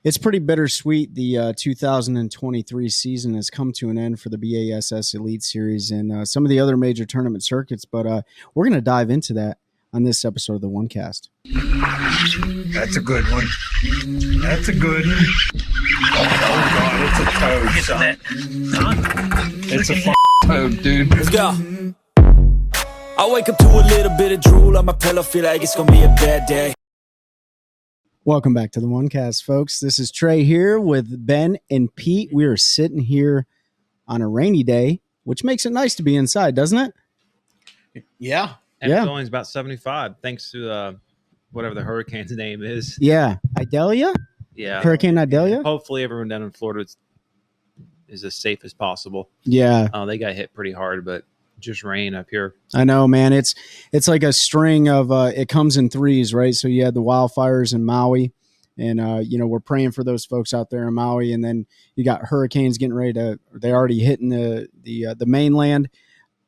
It's pretty bittersweet. The 2023 season has come to an end for the BASS Elite Series and some of the other major tournament circuits, but we're going to dive into that on this episode of the OneCast. That's a good one. That's a good one. Oh, God, it's a toad, son. It's a f***ing toad, dude. Let's go. I wake up to a little bit of drool on my pillow, feel like it's going to be a bad day. Welcome back to the OneCast, folks. This is Trey here with Ben and Pete. We are sitting here on a rainy day, which makes it nice to be inside, doesn't it? Yeah. And Yeah. it's only about 75, thanks to whatever the hurricane's name is. Yeah. Idalia? Yeah. Hurricane Idalia? Hopefully everyone down in Florida is as safe as possible. Yeah. They got hit pretty hard, but just rain up here. I know, man. It's like a string of it comes in threes, right? So you had the wildfires in Maui, and we're praying for those folks out there in Maui, and then you got hurricanes getting ready to. They already hitting the mainland.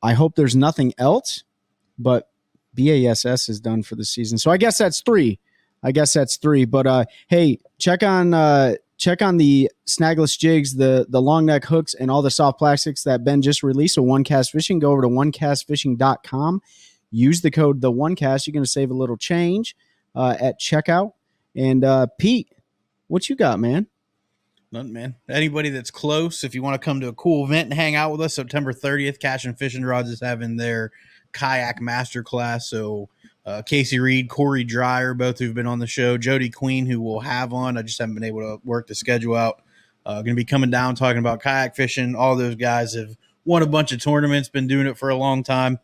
I hope there's nothing else, but BASS is done for the season. So I guess that's three. But hey, check on the snagless jigs, the long neck hooks, and all the soft plastics that Ben just released. So OneCast Fishing, go over to onecastfishing.com. Use the code the OneCast. You're going to save a little change at checkout. And Pete, what you got, man? Nothing, man. Anybody that's close, if you want to come to a cool event and hang out with us, September 30th, Cash and Fishing Rods is having their kayak masterclass. So Casey Reed, Corey Dreyer, both who've been on the show, Jody Queen, who we'll have on. I just haven't been able to work the schedule out. Going to be coming down talking about kayak fishing. All those guys have won a bunch of tournaments, been doing it for a long time.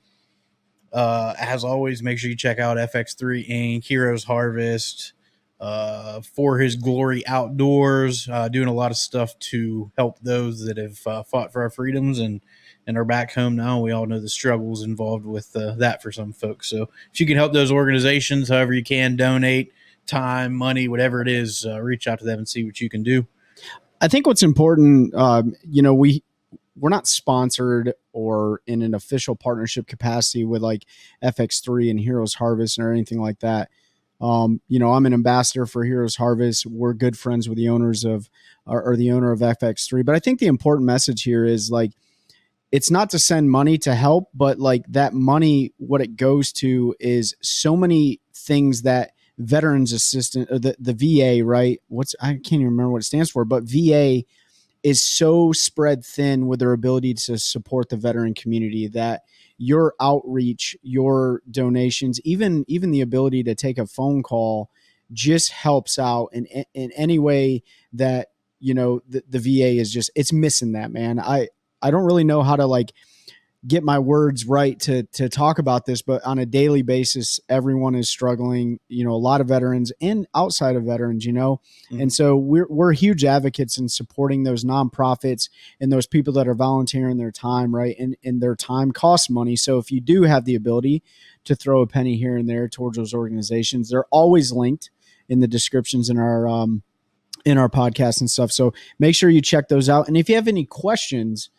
As always, make sure you check out FX3 Inc., Heroes Harvest, For His Glory Outdoors, doing a lot of stuff to help those that have fought for our freedoms and are back home now. We all know the struggles involved with that for some folks. So if you can help those organizations, however you can, donate time, money, whatever it is, reach out to them and see what you can do. I think what's important, we're not sponsored or in an official partnership capacity with like FX3 and Heroes Harvest or anything like that. I'm an ambassador for Heroes Harvest. We're good friends with the owners of, or the owner of FX3. But I think the important message here is like, it's not to send money to help, but like that money, what it goes to is so many things that Veterans Assistant, or the VA, right? I can't even remember what it stands for, but VA is so spread thin with their ability to support the veteran community that your outreach, your donations, even the ability to take a phone call just helps out in any way that, the VA is just, it's missing that, man. I don't really know how to like get my words right to talk about this, but on a daily basis, everyone is struggling, a lot of veterans and outside of veterans, Mm-hmm. And so we're huge advocates in supporting those nonprofits and those people that are volunteering their time, right? And their time costs money. So if you do have the ability to throw a penny here and there towards those organizations, they're always linked in the descriptions in our podcast and stuff. So make sure you check those out. And if you have any questions,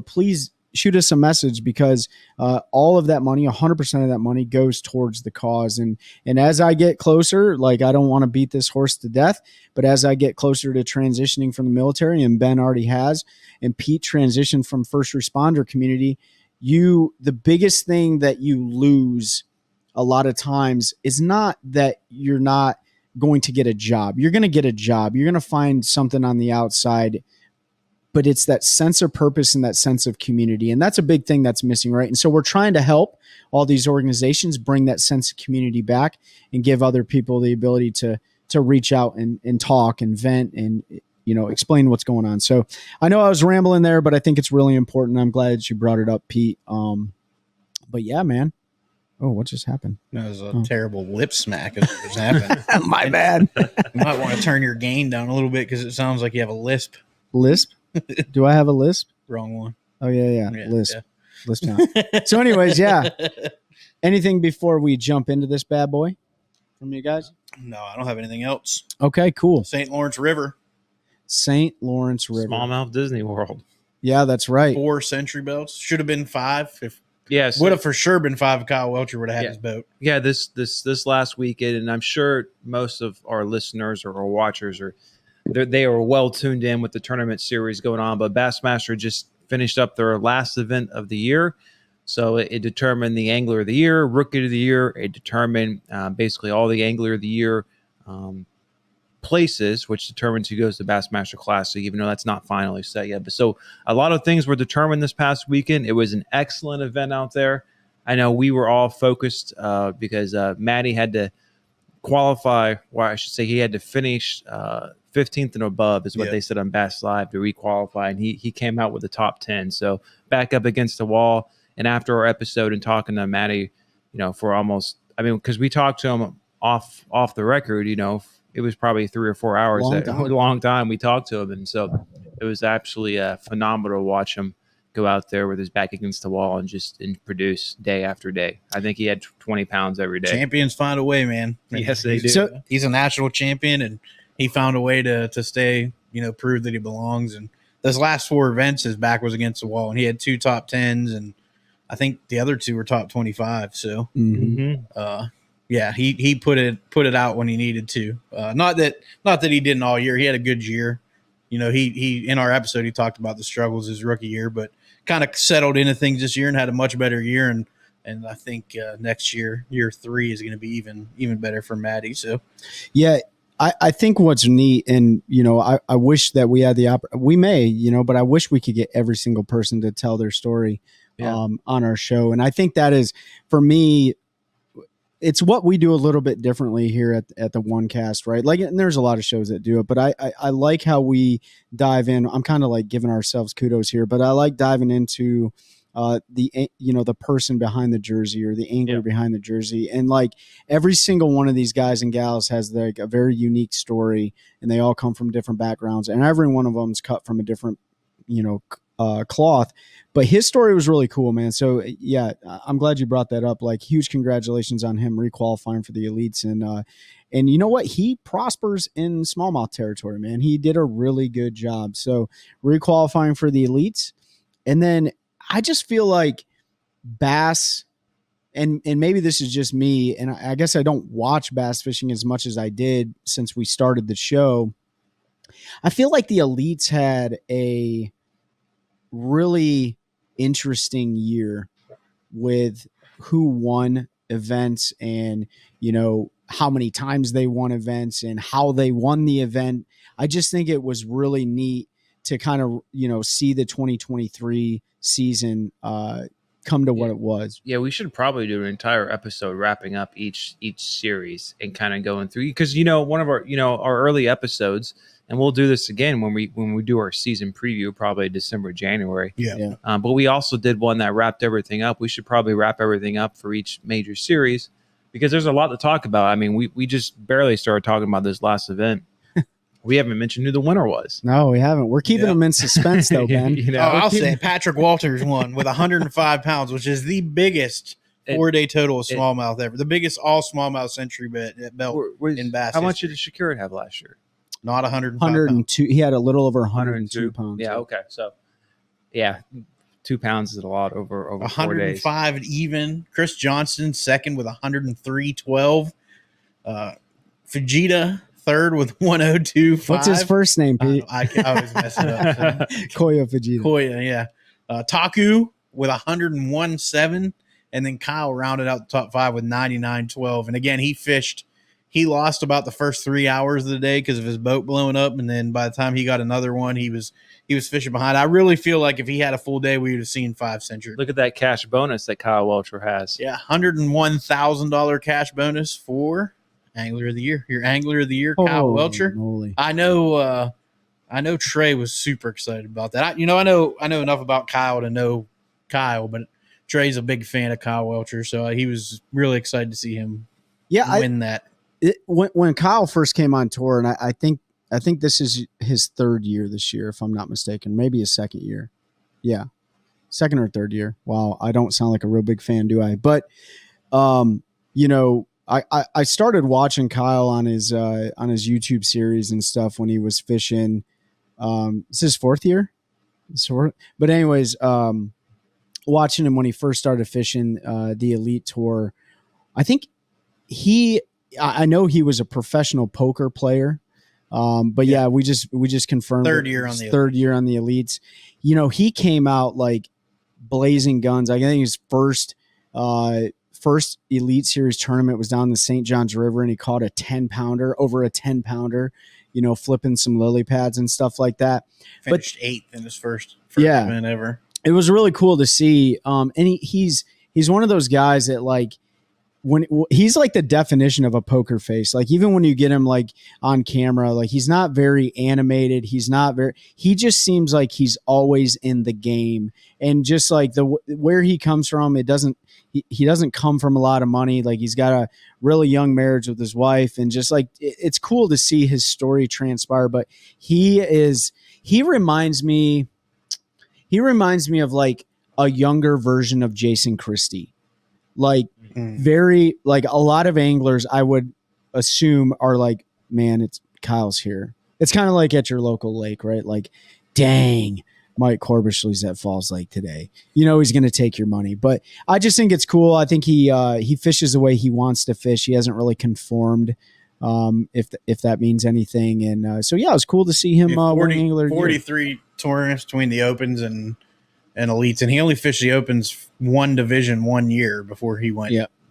please shoot us a message because all of that money, 100% of that money goes towards the cause. And as I get closer, like I don't want to beat this horse to death, but as I get closer to transitioning from the military, and Ben already has, and Pete transitioned from first responder community, the biggest thing that you lose a lot of times is not that you're not going to get a job. You're going to get a job. You're going to find something on the outside, but it's that sense of purpose and that sense of community. And that's a big thing that's missing, right? And so we're trying to help all these organizations bring that sense of community back and give other people the ability to reach out and talk and vent and, explain what's going on. So I know I was rambling there, but I think it's really important. I'm glad that you brought it up, Pete. But yeah, man. Oh, what just happened? That was a terrible lip smack is what just happened. My bad. You might want to turn your gain down a little bit because it sounds like you have a lisp. Lisp? Do I have a lisp? Wrong one. Oh, yeah. Lisp. Yeah. Lisp now. So anyways, yeah. Anything before we jump into this bad boy from you guys? No, I don't have anything else. Okay, cool. St. Lawrence River. Smallmouth Disney World. Yeah, that's right. 4 century belts. Should have been 5. Yes. Would have for sure been 5 if Kyle Welcher would have had his boat. Yeah, this last weekend, and I'm sure most of our listeners or our watchers are they are well tuned in with the tournament series going on. But Bassmaster just finished up their last event of the year. So it determined the Angler of the Year, Rookie of the Year. It determined basically all the Angler of the Year places, which determines who goes to Bassmaster Classic, even though that's not finally set yet. But so a lot of things were determined this past weekend. It was an excellent event out there. I know we were all focused because Maddie had to qualify, or I should say he had to finish 15th and above is what they said on Bass Live to requalify, and he came out with the top 10. So back up against the wall. And after our episode and talking to Maddie, for almost, because we talked to him off the record, it was probably 3 or 4 hours. Long time we talked to him. And so it was absolutely phenomenal to watch him go out there with his back against the wall and produce day after day. I think he had 20 pounds every day. Champions find a way, man. Yes, they do. So he's a national champion, and he found a way to stay, prove that he belongs. And those last 4 events, his back was against the wall, and he had 2 top 10s, and I think the other 2 were top 25. So, he put it out when he needed to. Not that he didn't all year. He had a good year. He in our episode he talked about the struggles his rookie year, but kind of settled into things this year and had a much better year. And I think next year 3 is going to be even better for Maddie. So, yeah. I think what's neat, and I wish that we had we may, but I wish we could get every single person to tell their story on our show. And I think that is, for me, it's what we do a little bit differently here at the OneCast, right? Like, and there's a lot of shows that do it, but I like how we dive in. I'm kind of like giving ourselves kudos here, but I like diving into the person behind the jersey or the angler behind the jersey. And like every single one of these guys and gals has like a very unique story, and they all come from different backgrounds, and every one of them is cut from a different, cloth. But his story was really cool, man. So yeah, I'm glad you brought that up. Like, huge congratulations on him requalifying for the elites. And you know what? He prospers in smallmouth territory, man. He did a really good job. So requalifying for the elites. And then I just feel like bass, and maybe this is just me, and I guess I don't watch bass fishing as much as I did since we started the show. I feel like the elites had a really interesting year with who won events and, how many times they won events and how they won the event. I just think it was really neat to kind of, see the 2023 season come to what it was. Yeah, we should probably do an entire episode wrapping up each series and kind of going through, because one of our our early episodes, and we'll do this again when we do our season preview, probably December, January. Yeah. But we also did one that wrapped everything up. We should probably wrap everything up for each major series, because there's a lot to talk about. I mean, we just barely started talking about this last event. We haven't mentioned who the winner was. No, we haven't. We're keeping them in suspense, though, Ben. I'll say Patrick Walters won with 105 pounds, which is the biggest 4-day total of smallmouth ever. The biggest all smallmouth century belt in bass. How much did Shakira have last year? Not 105 102. He had a little over 102 pounds. Yeah, okay. So, 2 pounds is a lot over 4 days. 105 even. Chris Johnson second with 103.12. Fujita third with 102.5. What's his first name, Pete? I always mess it up. So. Koya Fujita. Koya, yeah. Taku with 101.7, and then Kyle rounded out the top 5 with 99.12. And again, he lost about the first 3 hours of the day because of his boat blowing up, and then by the time he got another one, he was fishing behind. I really feel like if he had a full day, we would have seen 5 century. Look at that cash bonus that Kyle Welcher has. Yeah, $101,000 cash bonus for Angler of the Year. Your Angler of the Year, Kyle Welcher. Moly. I know Trey was super excited about that. I know enough about Kyle to know Kyle, but Trey's a big fan of Kyle Welcher, so he was really excited to see him win that. When Kyle first came on tour, and I think this is his 3rd year this year, if I'm not mistaken, maybe his 2nd year. Yeah. 2nd or 3rd year. Wow. I don't sound like a real big fan, do I? But, I started watching Kyle on his YouTube series and stuff when he was fishing. It's his 4th year. But anyways, watching him when he first started fishing the Elite Tour, I think I know he was a professional poker player But yeah, we just confirmed Third year on the third year on the elites. You know, he came out like blazing guns. I think his first Elite Series tournament was down the St. Johns River, and he caught a 10-pounder, over a 10-pounder, you know, flipping some lily pads and stuff like that. Finished 8th in his first Yeah. event ever. It was really cool to see. And he's one of those guys that, like, when he's like the definition of a poker face. Like, even when you get him like on camera, like, he's not very animated. He just seems like he's always in the game. And just like where he comes from, he doesn't come from a lot of money. Like, he's got a really young marriage with his wife, and just like, it's cool to see his story transpire. But he reminds me of like a younger version of Jason Christie. Like, very, like, a lot of anglers I would assume are like, man, it's Kyle's here. It's kind of like at your local lake, right? Like, dang, Mike Corbishley's at Falls Lake today. You know, he's going to take your money. But I just think it's cool. I think he fishes the way he wants to fish. He hasn't really conformed, if that means anything. And so, yeah, it was cool to see him win Angler 43 tournaments between the Opens and Elites, and he only fished the Opens one division 1 year before he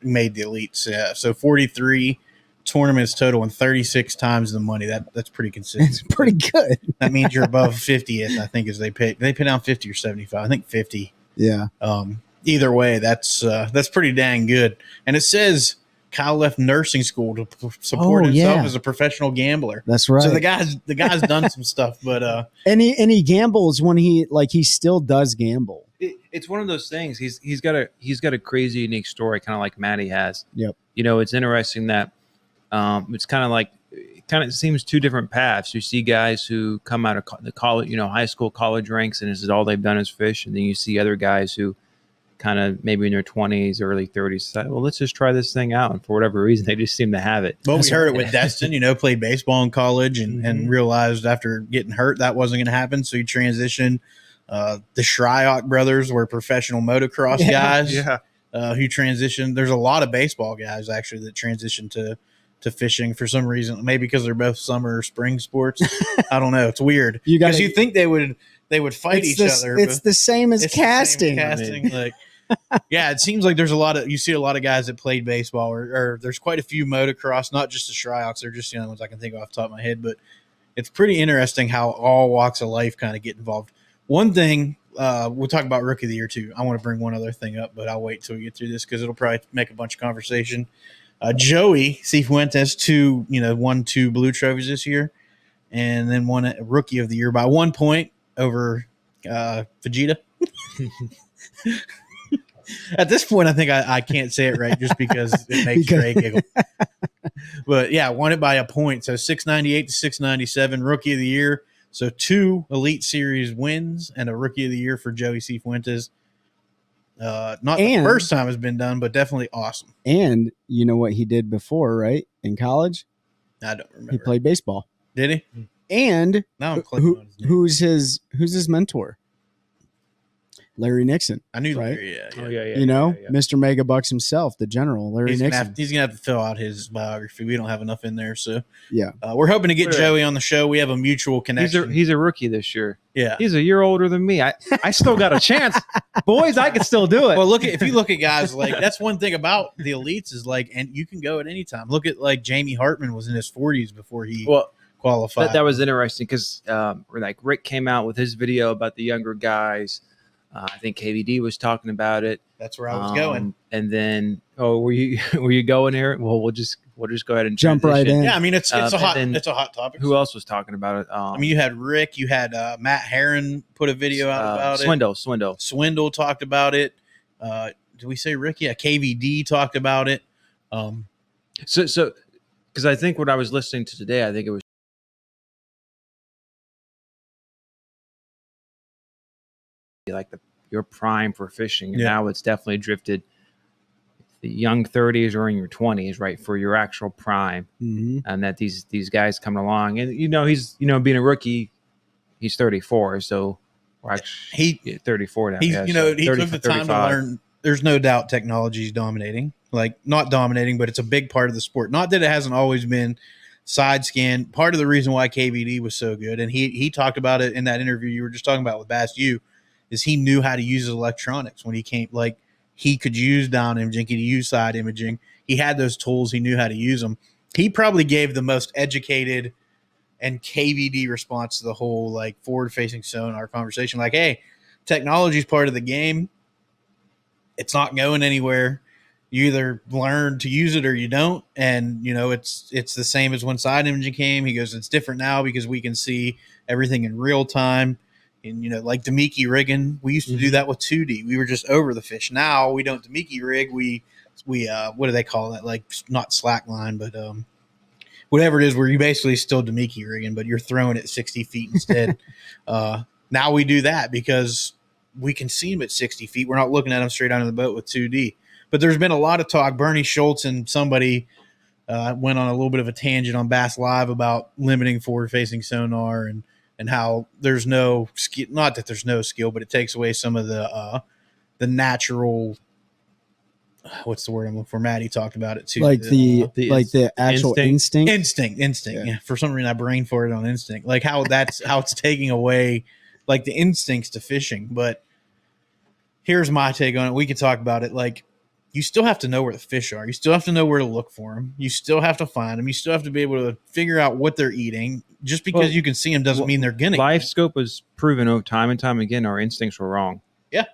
made the Elites. Yeah, so 43 tournaments total and 36 times the money. That's pretty consistent. It's pretty good. That means you're above 50th, I think, as they pay down 50 or 75. I think 50. Yeah. Either way, that's pretty dang good. And it says Kyle left nursing school to support himself as a professional gambler. That's right. So the guy's done some stuff, but and he gambles when he still does gamble. It's one of those things. He's got a crazy unique story, kind of like Matty has. Yep. You know, it's interesting that it's kind of seems two different paths. You see guys who come out of the college, you know, high school, college ranks, and this is all they've done is fish. And then you see other guys who kind of maybe in their 20s, early 30s, decide, well, let's just try this thing out. And for whatever reason, they just seem to have it. Well, we heard it with Destin, you know, played baseball in college and realized after getting hurt that wasn't going to happen. So he transitioned. The Shryock brothers were professional motocross guys who transitioned. There's a lot of baseball guys actually that transitioned to fishing for some reason, maybe because they're both summer or spring sports. I don't know. It's weird because you think they would fight each other. It's the same as casting. Like, yeah, it seems like you see a lot of guys that played baseball or there's quite a few motocross, not just the Shryoks. They're just the only ones I can think of off the top of my head, but it's pretty interesting how all walks of life kind of get involved. One thing, we'll talk about Rookie of the Year too. I want to bring one other thing up, but I'll wait till we get through this because it'll probably make a bunch of conversation. Joey Cifuentes, won 2 blue trophies this year and then won a Rookie of the Year by 1 point over Vegeta. At this point, I think I can't say it right just because it makes Trey giggle. But yeah, won it by a point. So 698 to 697, Rookie of the Year. So 2 Elite Series wins and a Rookie of the Year for Joey Cifuentes. The first time it's been done, but definitely awesome. And you know what he did before, right? In college? I don't remember. He played baseball. Did he? And now I'm clicking on his name. who's his mentor? Larry Nixon. I knew right? Larry, yeah. You know, Mr. Megabucks himself, the general, Larry Nixon. He's going to have to fill out his biography. We don't have enough in there. So, yeah. We're hoping to get Joey on the show. We have a mutual connection. He's a rookie this year. Yeah. He's a year older than me. I still got a chance. Boys, I can still do it. Well, if you look at guys like, that's one thing about the elites is like, and you can go at any time. Look at like Jamie Hartman was in his 40s before he qualified. That was interesting because like Rick came out with his video about the younger guys. I think KVD was talking about it. That's where I was going. And then, were you going here? Well, we'll just go ahead and jump right in. Yeah, I mean it's a hot topic. Who else was talking about it? You had Rick, you had Matt Herron put a video out about it. Swindle talked about it. Did we say Rick? Yeah, KVD talked about it. So because I think what I was listening to today, I think it was like your prime for fishing, and now it's definitely drifted the young 30s or in your 20s, right, for your actual prime. And that these guys coming along, and he's being a rookie, he's 34, so actually he's 34 now. He took the time to learn. There's no doubt technology is dominating, like not dominating, but it's a big part of the sport. Not that it hasn't always been side scan. Part of the reason why KVD was so good, and he talked about it in that interview you were just talking about with Bass U, is he knew how to use his electronics when he came. Like, he could use down imaging, he could use side imaging. He had those tools. He knew how to use them. He probably gave the most educated and KVD response to the whole like forward-facing sonar conversation. Like, hey, technology is part of the game. It's not going anywhere. You either learn to use it or you don't. And, you know, it's the same as when side imaging came. He goes, it's different now because we can see everything in real time. And, you know, like Demiki rigging, we used to do that with 2D. We were just over the fish. Now we don't Demiki rig. We what do they call that? Like, not slack line, but whatever it is, where you basically still Demiki rigging, but you're throwing it 60 feet instead. Now we do that because we can see them at 60 feet. We're not looking at them straight out of the boat with 2D. But there's been a lot of talk. Bernie Schultz and somebody went on a little bit of a tangent on Bass Live about limiting forward-facing sonar and how there's no skill. Not that there's no skill, but it takes away some of the natural. What's the word I'm looking for? Maddie talked about it too. Like the actual instinct. Instinct. Yeah. For some reason, I brain for it on instinct. Like how it's taking away like the instincts to fishing. But here's my take on it. We can talk about it. Like, you still have to know where the fish are. You still have to know where to look for them. You still have to find them. You still have to be able to figure out what they're eating. Just because you can see them doesn't mean they're going to. Live scope has proven over time and time again our instincts were wrong. Yeah.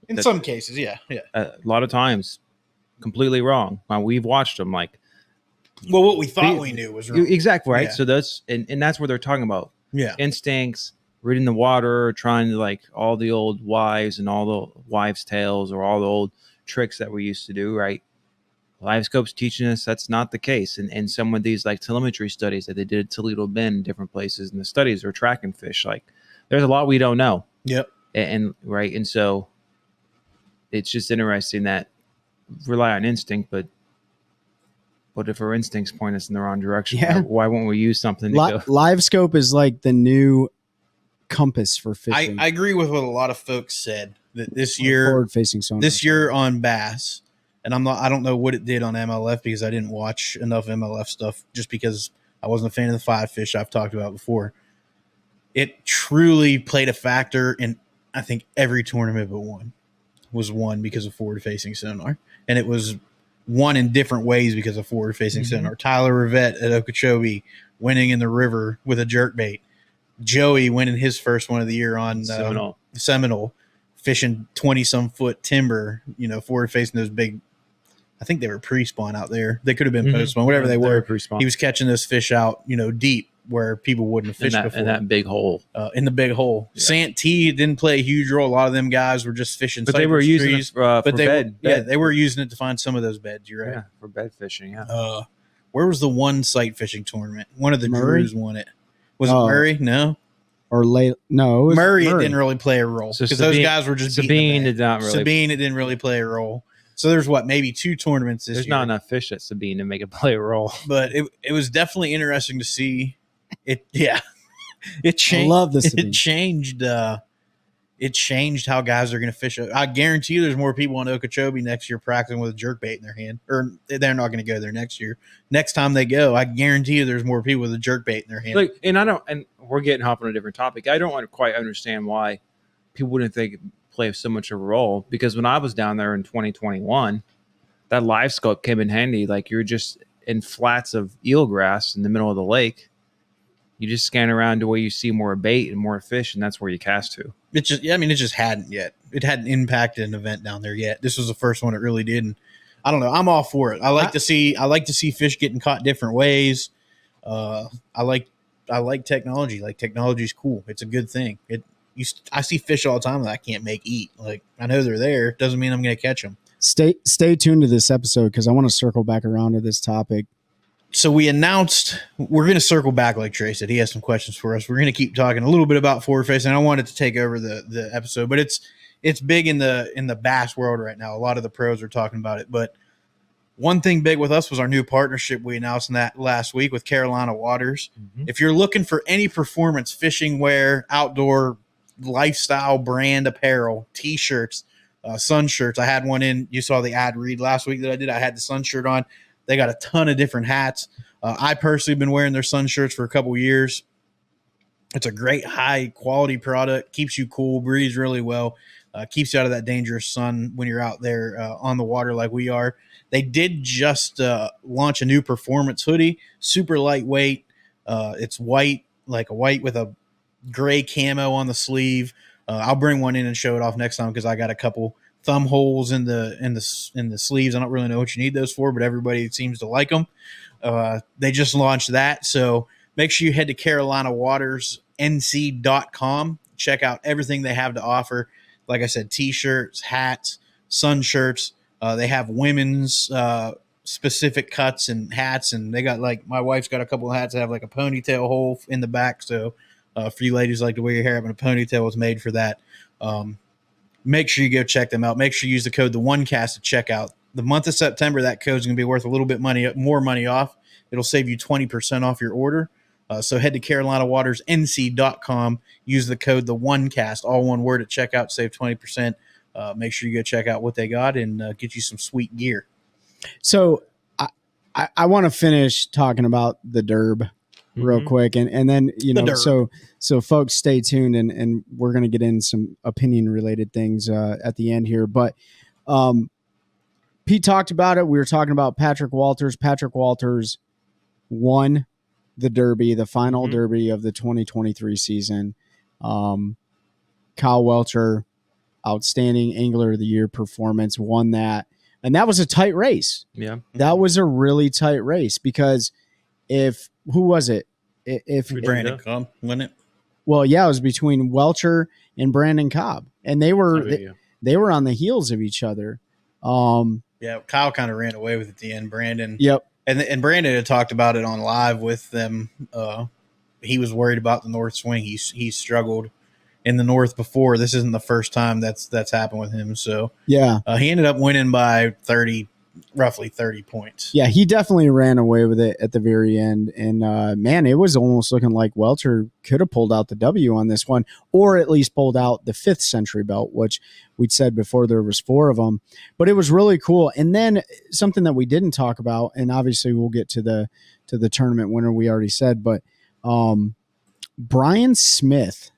In some cases, yeah. A lot of times, completely wrong. We've watched them like. Well, what we thought we knew was wrong. Exactly right. Yeah. So that's and that's what they're talking about. Yeah. Instincts, reading the water, trying to like all the old wives and all the wives' tales or all the old tricks that we used to do, right? Live scope's teaching us that's not the case. And some of these like telemetry studies that they did at Toledo Bend and different places, and the studies are tracking fish. Like, there's a lot we don't know. Yep. And right. And so it's just interesting that rely on instinct, but if our instincts point us in the wrong direction, why won't we use something to go? Live scope is like the new compass for fishing. I agree with what a lot of folks said that this year, forward-facing sonar. This year on bass, and I don't know what it did on MLF because I didn't watch enough MLF stuff just because I wasn't a fan of the five fish I've talked about before. It truly played a factor in, I think, every tournament but one was won because of forward-facing sonar. And it was won in different ways because of forward-facing sonar. Tyler Rivette at Okeechobee winning in the river with a jerkbait. Joey winning his first one of the year on Seminole, fishing 20-some foot timber, forward-facing those big, I think they were pre-spawn out there. They could have been post-spawn, whatever they were. He was catching those fish out, deep where people wouldn't have fished before. In that big hole. In the big hole. Yeah. Santee didn't play a huge role. A lot of them guys were just fishing. But they were using it for bed. Yeah, they were using it to find some of those beds. You're right. Yeah, for bed fishing, yeah. Where was the one sight fishing tournament? One of the Drews won it. Was it Murray? No. Or late? No, Murray. It didn't really play a role because those guys were just Sabine did not really. Sabine, it didn't really play a role. So there's maybe two tournaments this year. There's not enough fish at Sabine to make it play a role. But it was definitely interesting to see. It changed. I love this. It changed. It changed how guys are going to fish. I guarantee you, there's more people in Okeechobee next year practicing with a jerkbait in their hand, or they're not going to go there next year. Next time they go, I guarantee you, there's more people with a jerkbait in their hand. Like, and we're getting off on a different topic. I don't quite understand why people wouldn't think it play so much of a role, because when I was down there in 2021, that live scope came in handy. Like, you're just in flats of eelgrass in the middle of the lake. You just scan around to where you see more bait and more fish, and that's where you cast to. It just hadn't yet. It hadn't impacted an event down there yet. This was the first one it really did. And I don't know. I'm all for it. I like to see fish getting caught different ways. I like technology. Like, technology's cool. It's a good thing. I see fish all the time that I can't make eat. Like, I know they're there. Doesn't mean I'm going to catch them. Stay tuned to this episode because I want to circle back around to this topic. So we announced we're going to circle back, like Trey said. He has some questions for us. We're going to keep talking a little bit about forward facing. I wanted to take over the episode, but it's big in the bass world right now. A lot of the pros are talking about it. But one thing big with us was our new partnership we announced in that last week with Carolina Waters. Mm-hmm. If you're looking for any performance fishing wear, outdoor lifestyle brand apparel, t-shirts, sun shirts. I had one in. You saw the ad read last week that I did. I had the sun shirt on. They got a ton of different hats. I personally have been wearing their sun shirts for a couple years. It's a great high quality product, keeps you cool, breathes really well, keeps you out of that dangerous sun when you're out there on the water like we are. They did just launch a new performance hoodie, super lightweight. It's white, like a white with a gray camo on the sleeve. I'll bring one in and show it off next time because I got a couple thumb holes in the sleeves. I don't really know what you need those for, but everybody seems to like them. They just launched that, so make sure you head to CarolinaWatersNC.com. Check out everything they have to offer. Like I said, t-shirts, hats, sun shirts. They have women's specific cuts and hats, and they got like my wife's got a couple of hats that have like a ponytail hole in the back. So for you ladies who like to wear your hair up in a ponytail, it's made for that. Make sure you go check them out. Make sure you use the code the OneCast to check out. The month of September, that code is going to be worth a little bit more money off. It'll save you 20% off your order. So head to CarolinaWatersNC.com. Use the code the OneCast, all one word at checkout. Save 20%. Make sure you go check out what they got and get you some sweet gear. So I want to finish talking about the Derb real quick, and then so folks stay tuned, and we're going to get in some opinion related things at the end here, but Pete talked about it. We were talking about Patrick Walters. Patrick Walters won the Derby, the final Derby of the 2023 season. Kyle Welcher, outstanding Angler of the Year performance, won that. And that was a tight race. Yeah. That was a really tight race because who was it? If Brandon Cobb win it? Well, yeah, it was between Welcher and Brandon Cobb. And they were on the heels of each other. Yeah, Kyle kind of ran away with it at the end. Brandon. Yep. And Brandon had talked about it on live with them. He was worried about the north swing. He struggled in the north before. This isn't the first time that's happened with him. So yeah, he ended up winning by roughly 30 points. Yeah, he definitely ran away with it at the very end. And man, it was almost looking like Welcher could have pulled out the W on this one, or at least pulled out the 5th century belt, which we'd said before there was 4 of them. But it was really cool. And then something that we didn't talk about, and obviously we'll get to the tournament winner, we already said, but Brian Smith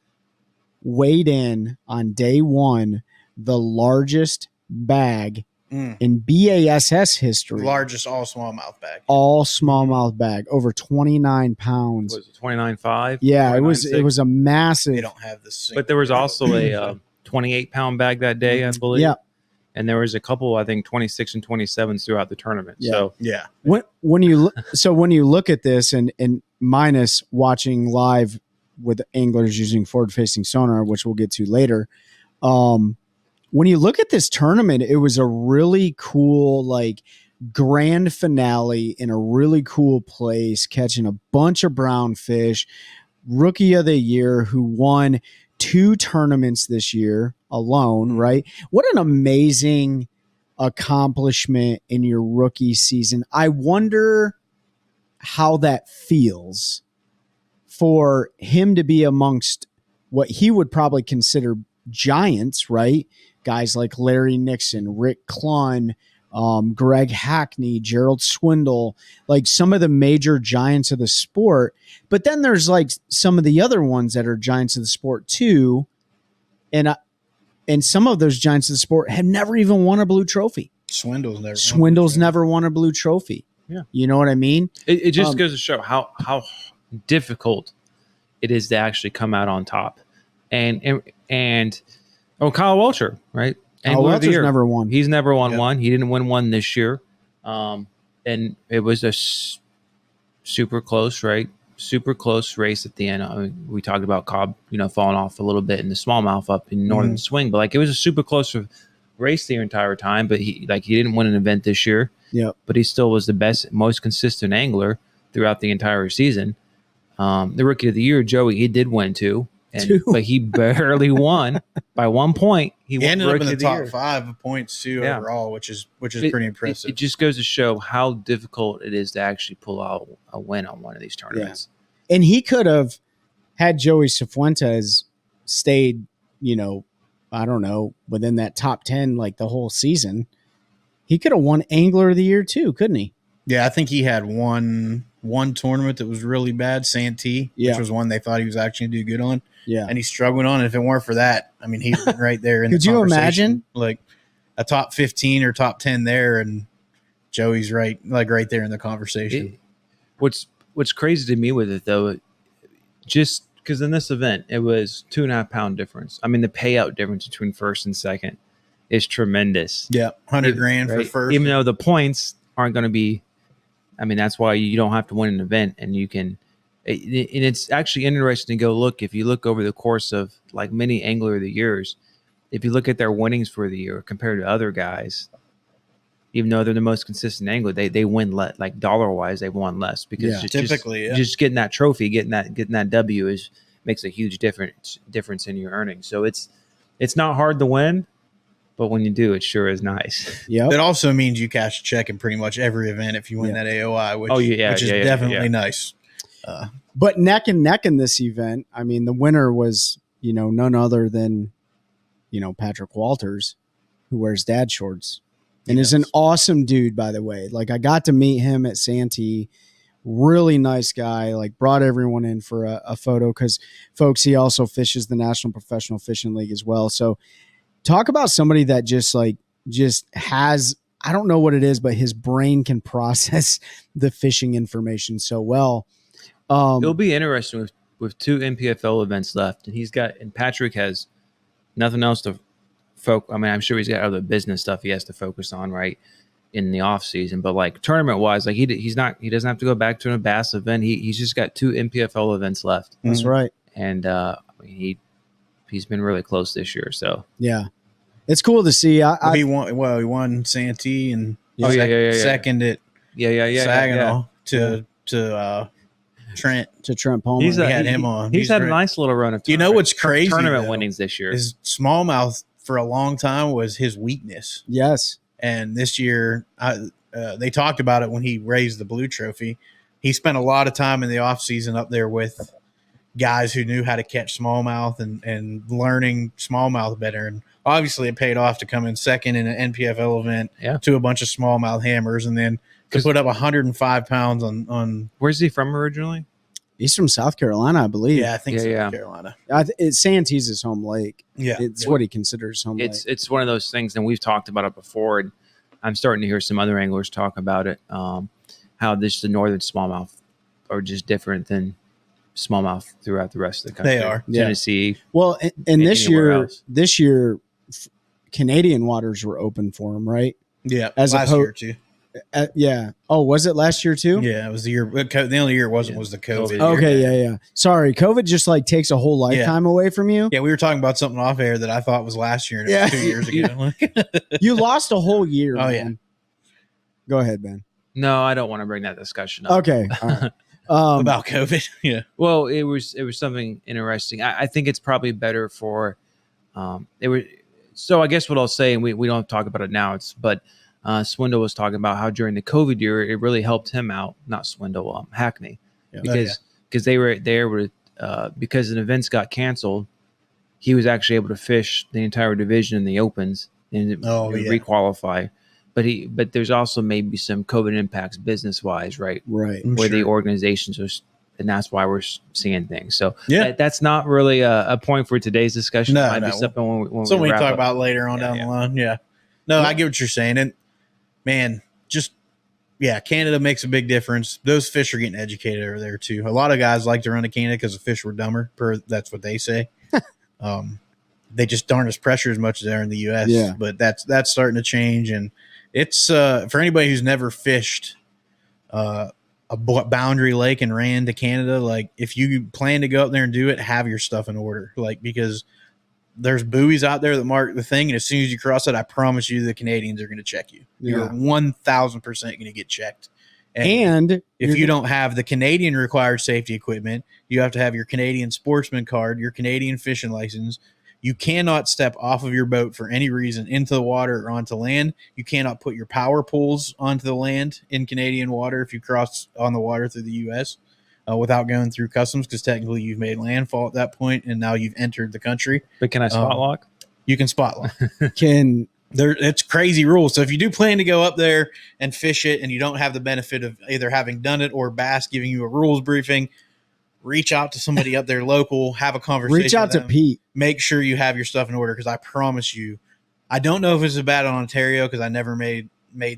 weighed in on day 1 the largest bag in BASS history. Largest all smallmouth bag. All smallmouth bag, over 29 pounds. Was it 29.5? Yeah, it was a massive. They don't have this. But there was also a 28-pound bag that day, I believe. Yeah. And there was a couple, I think, 26 and 27s throughout the tournament. Yeah. So yeah. When you look at this and minus watching live with anglers using forward-facing sonar, which we'll get to later, when you look at this tournament, it was a really cool, like, grand finale in a really cool place, catching a bunch of brown fish. Rookie of the Year who won 2 tournaments this year alone, right? What an amazing accomplishment in your rookie season. I wonder how that feels for him to be amongst what he would probably consider giants, right? Guys like Larry Nixon, Rick Clunn, Greg Hackney, Gerald Swindle, like some of the major giants of the sport. But then there's like some of the other ones that are giants of the sport too. And some of those giants of the sport have never even won a blue trophy. Swindle's never won a blue trophy. Yeah. You know what I mean? It just goes to show how difficult it is to actually come out on top. And Kyle Welcher, right? Kyle Welcher's never won. He's never won one. He didn't win one this year. And it was a super close, right? Super close race at the end. I mean, we talked about Cobb, falling off a little bit in the smallmouth up in northern swing, but like it was a super close race the entire time. But he didn't win an event this year. Yeah. But he still was the best, most consistent angler throughout the entire season. The Rookie of the Year, Joey, he did win 2. But he barely won by 1 point. He ended up in the top 5 of points too overall, which is pretty impressive. It just goes to show how difficult it is to actually pull out a win on one of these tournaments. Yeah. And he could have had Joey Cifuentes stayed, I don't know, within that top 10 like the whole season. He could have won Angler of the Year too, couldn't he? Yeah, I think he had one one tournament that was really bad, Santee, Yeah. which was one they thought he was actually going to do good on. Yeah. And he's struggling on. And if it weren't for that, I mean, he's right there in Could the you conversation. imagine? Like a top 15 or top 10 there, and Joey's right there in the conversation. What's crazy to me with it though, just because in this event it was 2.5 pound difference. I mean, the payout difference between first and second is tremendous. Yeah, 100 grand right? for first. Even though the points aren't going to be, I mean, that's why you don't have to win an event, and you can. And it's actually interesting to go look. If you look over the course of like many angler of the years, if you look at their winnings for the year compared to other guys, even though they're the most consistent angler, they win less. Like dollar wise, they won less because just getting that trophy, getting that W makes a huge difference in your earnings. So it's not hard to win, but when you do, it sure is nice. Yeah. That also means you cash a check in pretty much every event if you win that AOY, which is definitely nice. But neck and neck in this event, I mean, the winner was, none other than, Patrick Walters, who wears dad shorts and is an awesome dude, by the way. Like, I got to meet him at Santee. Really nice guy, like brought everyone in for a photo because, folks, he also fishes the National Professional Fishing League as well. So talk about somebody that just has, I don't know what it is, but his brain can process the fishing information so well. It'll be interesting with 2 NPFL events left, and Patrick has nothing else to focus. I mean, I'm sure he's got other business stuff he has to focus on, right, in the off season. But like tournament wise, like he doesn't have to go back to a bass event. He's just got 2 NPFL events left. That's right, and he's been really close this year. So yeah, it's cool to see. He won Santee and second at Saginaw to Trent Palmer. He had him on. He's had a nice little run of what's crazy tournament winnings this year. His smallmouth for a long time was his weakness. Yes, and this year they talked about it when he raised the blue trophy. He spent a lot of time in the off season up there with guys who knew how to catch smallmouth and learning smallmouth better. And obviously it paid off to come in second in an NPFL event to a bunch of smallmouth hammers, and then to put up 105 pounds on. Where's he from originally? He's from South Carolina, I believe. Yeah, I think South Carolina. Santee's his home lake. Yeah, it's what he considers home lake. It's one of those things, and we've talked about it before, and I'm starting to hear some other anglers talk about it. How the northern smallmouth are just different than smallmouth throughout the rest of the country. They are. Tennessee. Well, and this year, else. Canadian waters were open for him, right? Yeah, last year too. Yeah. Oh, was it last year too? Yeah, it was the year. The only year it wasn't was the COVID. Okay, yeah. Sorry, COVID just takes a whole lifetime away from you. Yeah, we were talking about something off air that I thought was last year and it was 2 years ago. You lost a whole year. Oh, man. Go ahead, Ben. No, I don't want to bring that discussion up. Okay. All right. About COVID. Yeah. Well, it was something interesting. I think it's probably better for it was. So I guess what I'll say, and we don't talk about it now. Swindle was talking about how during the COVID year it really helped him out. Not Swindle, Hackney, because they were because an events got canceled. He was actually able to fish the entire division in the opens and requalify. But there's also maybe some COVID impacts business wise, right? Right. Where the Sure. organizations are, and that's why we're seeing things. So that's not really a point for today's discussion. No, it might be something when we wrap talk up. about later on down the line. Yeah. No, I get what you're saying. And man, Canada makes a big difference. Those fish are getting educated over there too. A lot of guys like to run to Canada because the fish were dumber. That's what they say. They just aren't as pressure as much as they are in the U.S. Yeah. But that's starting to change, and it's for anybody who's never fished a boundary lake and ran to Canada. Like, if you plan to go up there and do it, have your stuff in order. Like, because there's buoys out there that mark the thing, and as soon as you cross it, I promise you, the Canadians are going to check you. You're 1,000% going to get checked. And if you don't have the Canadian required safety equipment, you have to have your Canadian sportsman card, your Canadian fishing license. You cannot step off of your boat for any reason into the water or onto land. You cannot put your power poles onto the land in Canadian water if you cross on the water through the U.S. Without going through customs, because technically you've made landfall at that point and now you've entered the country. But can I spot lock? You can spot lock. It's crazy rules. So if you do plan to go up there and fish it and you don't have the benefit of either having done it or Bass giving you a rules briefing, reach out to somebody up there local, have a conversation. Reach out with to them. Pete. Make sure you have your stuff in order, because I promise you, I don't know if it's as bad in Ontario because I never made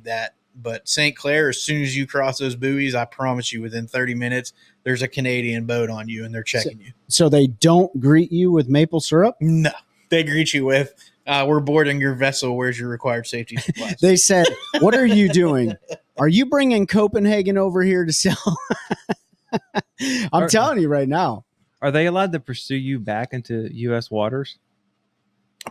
that. But St. Clair, as soon as you cross those buoys, I promise you, within 30 minutes, there's a Canadian boat on you and they're checking you. So they don't greet you with maple syrup? No, they greet you with, we're boarding your vessel. Where's your required safety supplies? They said, what are you doing? Are you bringing Copenhagen over here to sell? I'm telling you right now. Are they allowed to pursue you back into U.S. waters?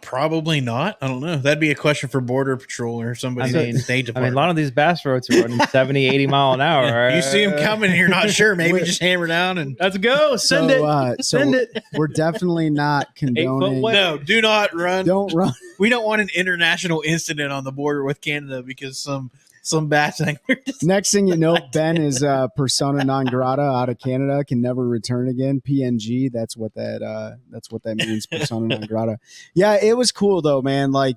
Probably not. I don't know. That'd be a question for Border Patrol or somebody in the State I mean, Department. a lot of these bass boats are running 70, 80 mile an hour. Right? You see them coming and you're not sure. Maybe just hammer down and Let's go. Send it. Send it. We're definitely not condoning. wet. no, do not run. Don't run. We don't want an international incident on the border with Canada because some bass angler just Next thing you know, Ben is persona non grata out of Canada, can never return again. PNG, that's what that means, persona non grata. Yeah, it was cool though, man. Like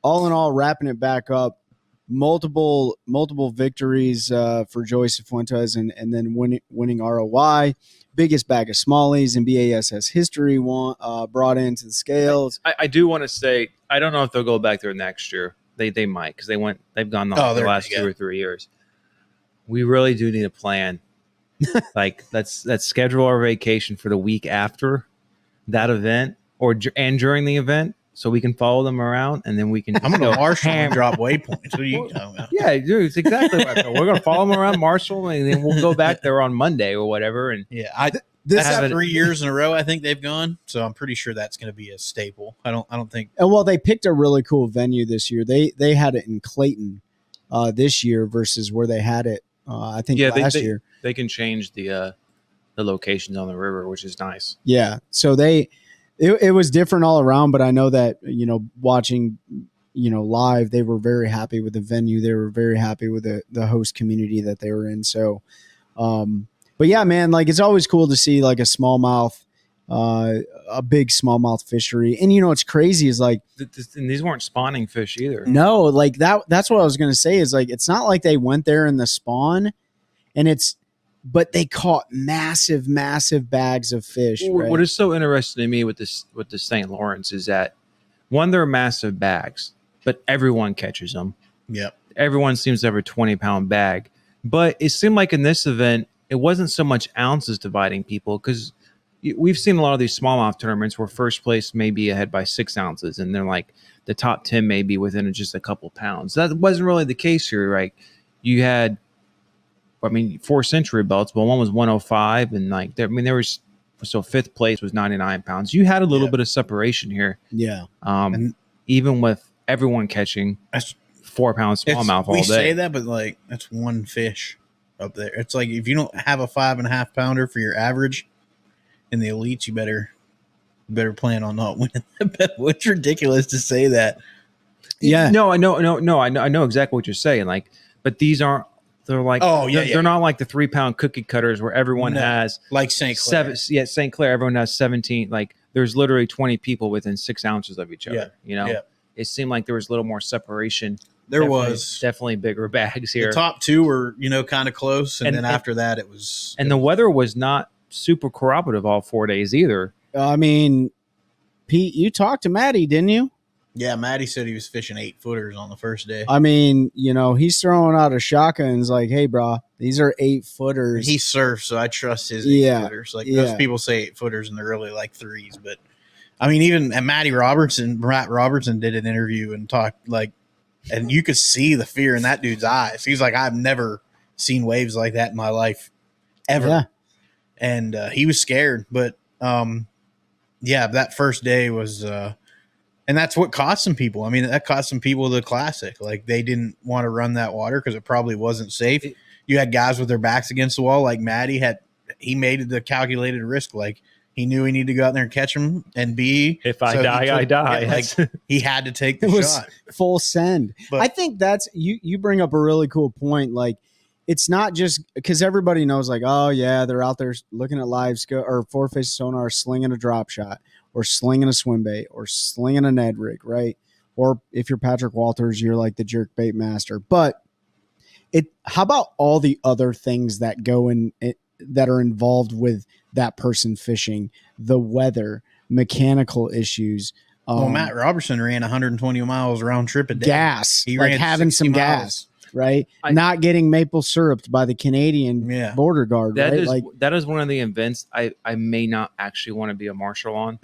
all in all, wrapping it back up, multiple victories for Joey Cifuentes and then winning ROY. Biggest bag of smallies in BASS history brought into the scales. I do want to say, I don't know if they'll go back there next year. They might, because they've gone the last 2 or 3 years. We really do need a plan. Like let's schedule our vacation for the week after that event and during the event, so we can follow them around, and then we can. I'm going to Marshall and drop waypoints. What are you talking about? Yeah, dude, it's exactly what I thought. We're going to follow them around Marshall, and then we'll go back there on Monday or whatever. And Yeah, This that's 3 years in a row I think they've gone, so I'm pretty sure that's going to be a staple. I don't think. And well, they picked a really cool venue this year. They had it in Clayton this year versus where they had it I think last year. They can change the locations on the river, which is nice. Yeah, so it was different all around, but I know that watching live, they were very happy with the venue. They were very happy with the host community that they were in. So, but yeah, man, like it's always cool to see like a smallmouth, a big smallmouth fishery. And it's crazy is like, And these weren't spawning fish either. no, like that's what I was going to say is like, it's not like they went there in the spawn but they caught massive bags of fish. Right? What is so interesting to me with the St. Lawrence is that one, they're massive bags, but everyone catches them. Yep. Everyone seems to have a 20-pound bag, but it seemed like in this event, it wasn't so much ounces dividing people, because we've seen a lot of these smallmouth tournaments where first place may be ahead by 6 ounces, and they're like the top 10 may be within just a couple pounds. That wasn't really the case here, right? You had, 4 century belts, but one was 105, and there was, so fifth place was 99 pounds. You had a little bit of separation here. Yeah. And even with everyone catching 4-pound smallmouth all day. We say that, but like that's one fish up there. It's like if you don't have a 5.5 pounder for your average in the elites, you better plan on not winning. What's ridiculous to say that? Yeah. No, I know exactly what you're saying. Like, but these aren't. They're like, they're not like the 3-pound cookie cutters where everyone has like St. Clair. St. Clair, everyone has 17. Like, there's literally 20 people within 6 ounces of each other. It seemed like there was a little more separation. There was definitely bigger bags here. The top two were, kind of close, and then after that, it was. And the weather was not super cooperative all 4 days either. I mean, Pete, you talked to Maddie, didn't you? Yeah, Maddie said he was fishing 8-footers on the first day. I mean, he's throwing out a shotgun. He's like, hey, bro, these are 8-footers. He surfs, so I trust his 8-footers. Like, most people say 8-footers, and they're really like 3s. But, I mean, even Matt Robertson did an interview and talked, like, and you could see the fear in that dude's eyes. He's like, I've never seen waves like that in my life, ever. Yeah. And he was scared. But, that first day was and that's what cost some people. I mean, that cost some people the classic. Like, they didn't want to run that water because it probably wasn't safe. You had guys with their backs against the wall. Like Maddie he made the calculated risk. Like, he knew he needed to go out there and catch them. And if I die, I die. Yeah, like, he had to take the shot. Full send. But I think that's, you bring up a really cool point. Like, it's not just because everybody knows, like, oh yeah, they're out there looking at live or 4-fish sonar, slinging a drop shot, or slinging a swim bait, or slinging a Ned rig, right? or if you're Patrick Walters, you're like the jerk bait master. But how about all the other things that go in that are involved with that person fishing, the weather, mechanical issues. Well, Matt Robertson ran 120 miles round trip a day. Gas, He like ran having 60 some miles. gas, right? Not getting maple syruped by the Canadian border guard, That right? is that is one of the events I may not actually want to be a marshal on.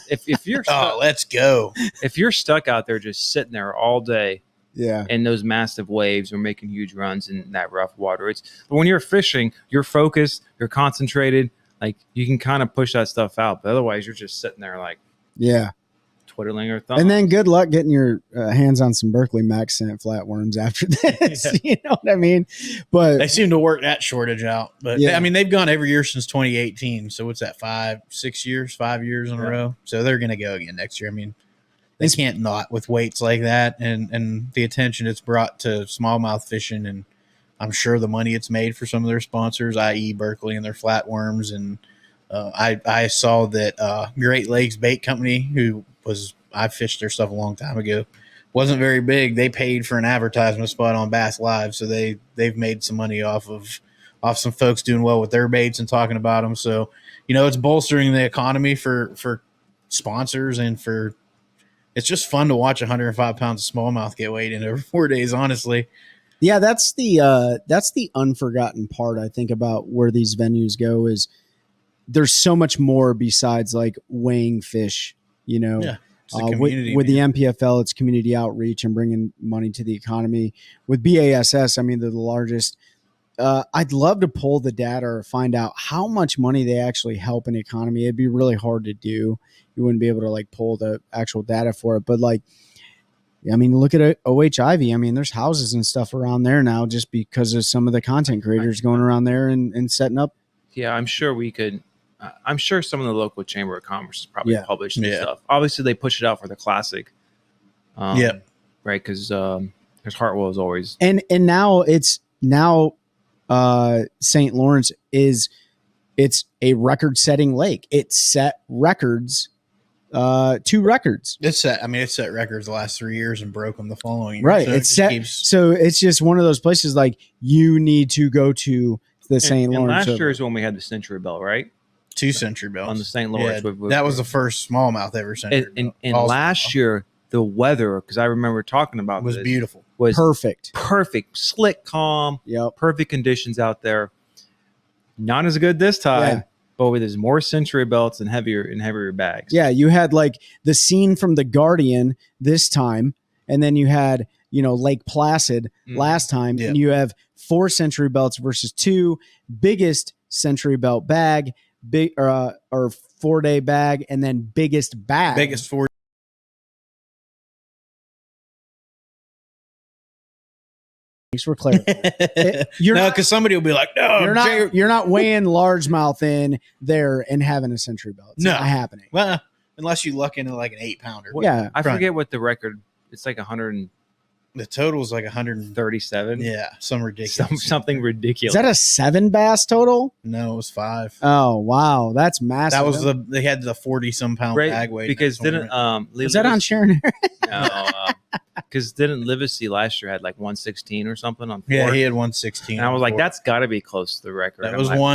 if you're stuck, let's go. If you're stuck out there just sitting there all day, in those massive waves or making huge runs in that rough water, but when you're fishing, you're focused, you're concentrated, like you can kind of push that stuff out. But otherwise, you're just sitting there like twiddling your thumbs. And then good luck getting your hands on some Berkeley Max scent flatworms after this. You know what I mean? But they seem to work that shortage out. But I mean, they've gone every year since 2018. So what's that? 5 years in a row. So they're going to go again next year. I mean, they can't not with weights like that and the attention it's brought to smallmouth fishing. And I'm sure the money it's made for some of their sponsors, i.e. Berkeley and their flatworms. And I saw that Great Lakes Bait Company, I fished their stuff a long time ago, wasn't very big. They paid for an advertisement spot on Bass Live. So they've made some money off some folks doing well with their baits and talking about them. So, it's bolstering the economy for sponsors and it's just fun to watch 105 pounds of smallmouth get weighed in over 4 days, honestly. Yeah, that's the unforgotten part, I think, about where these venues go is there's so much more besides like weighing fish, with the MPFL, it's community outreach and bringing money to the economy. With BASS, I mean, they're the largest. I'd love to pull the data or find out how much money they actually help an economy. It'd be really hard to do. You wouldn't be able to like pull the actual data for it. But like, I mean, look at OHIV. I mean, there's houses and stuff around there now just because of some of the content creators going around there and setting up. Yeah, I'm sure we could. I'm sure some of the local chamber of commerce has probably published some stuff. Obviously, they push it out for the classic. Right, because there's Hartwell is always and now St. Lawrence it's a record-setting lake. It set records, 2 records. It set records the last 3 years and broke them the following year. Right, So so it's just one of those places like you need to go to the St. Lawrence. Last year is when we had the Century Bell, right? 2 Century Bells on the St. Lawrence. That was the first smallmouth ever. And last year, the weather, because I remember talking about was beautiful. Was perfect, slick, calm, perfect conditions out there. Not as good this time, but there's more Century Belts and heavier bags. Yeah, you had like the scene from The Guardian this time, and then you had Lake Placid last time, and you have 4 Century Belts versus 2, biggest Century Belt bag, big or 4-day bag, and then biggest 4. Thanks for clarifying. Because somebody will be like, "No, you're not weighing largemouth in there and having a Century Belt. It's not happening." Well, unless you luck into like an 8-pounder. Yeah, I forget what the record. It's like 100. The total is like 137. Yeah, something ridiculous. Is that a 7 bass total? No, it was 5. Oh wow, that's massive. That was they had the 40-some pound bag weight. Because didn't was that on Sharon? No, because didn't Livesey last year had like 116 or something on 4? Yeah, he had 116. And I was like, that's got to be close to the record. That was I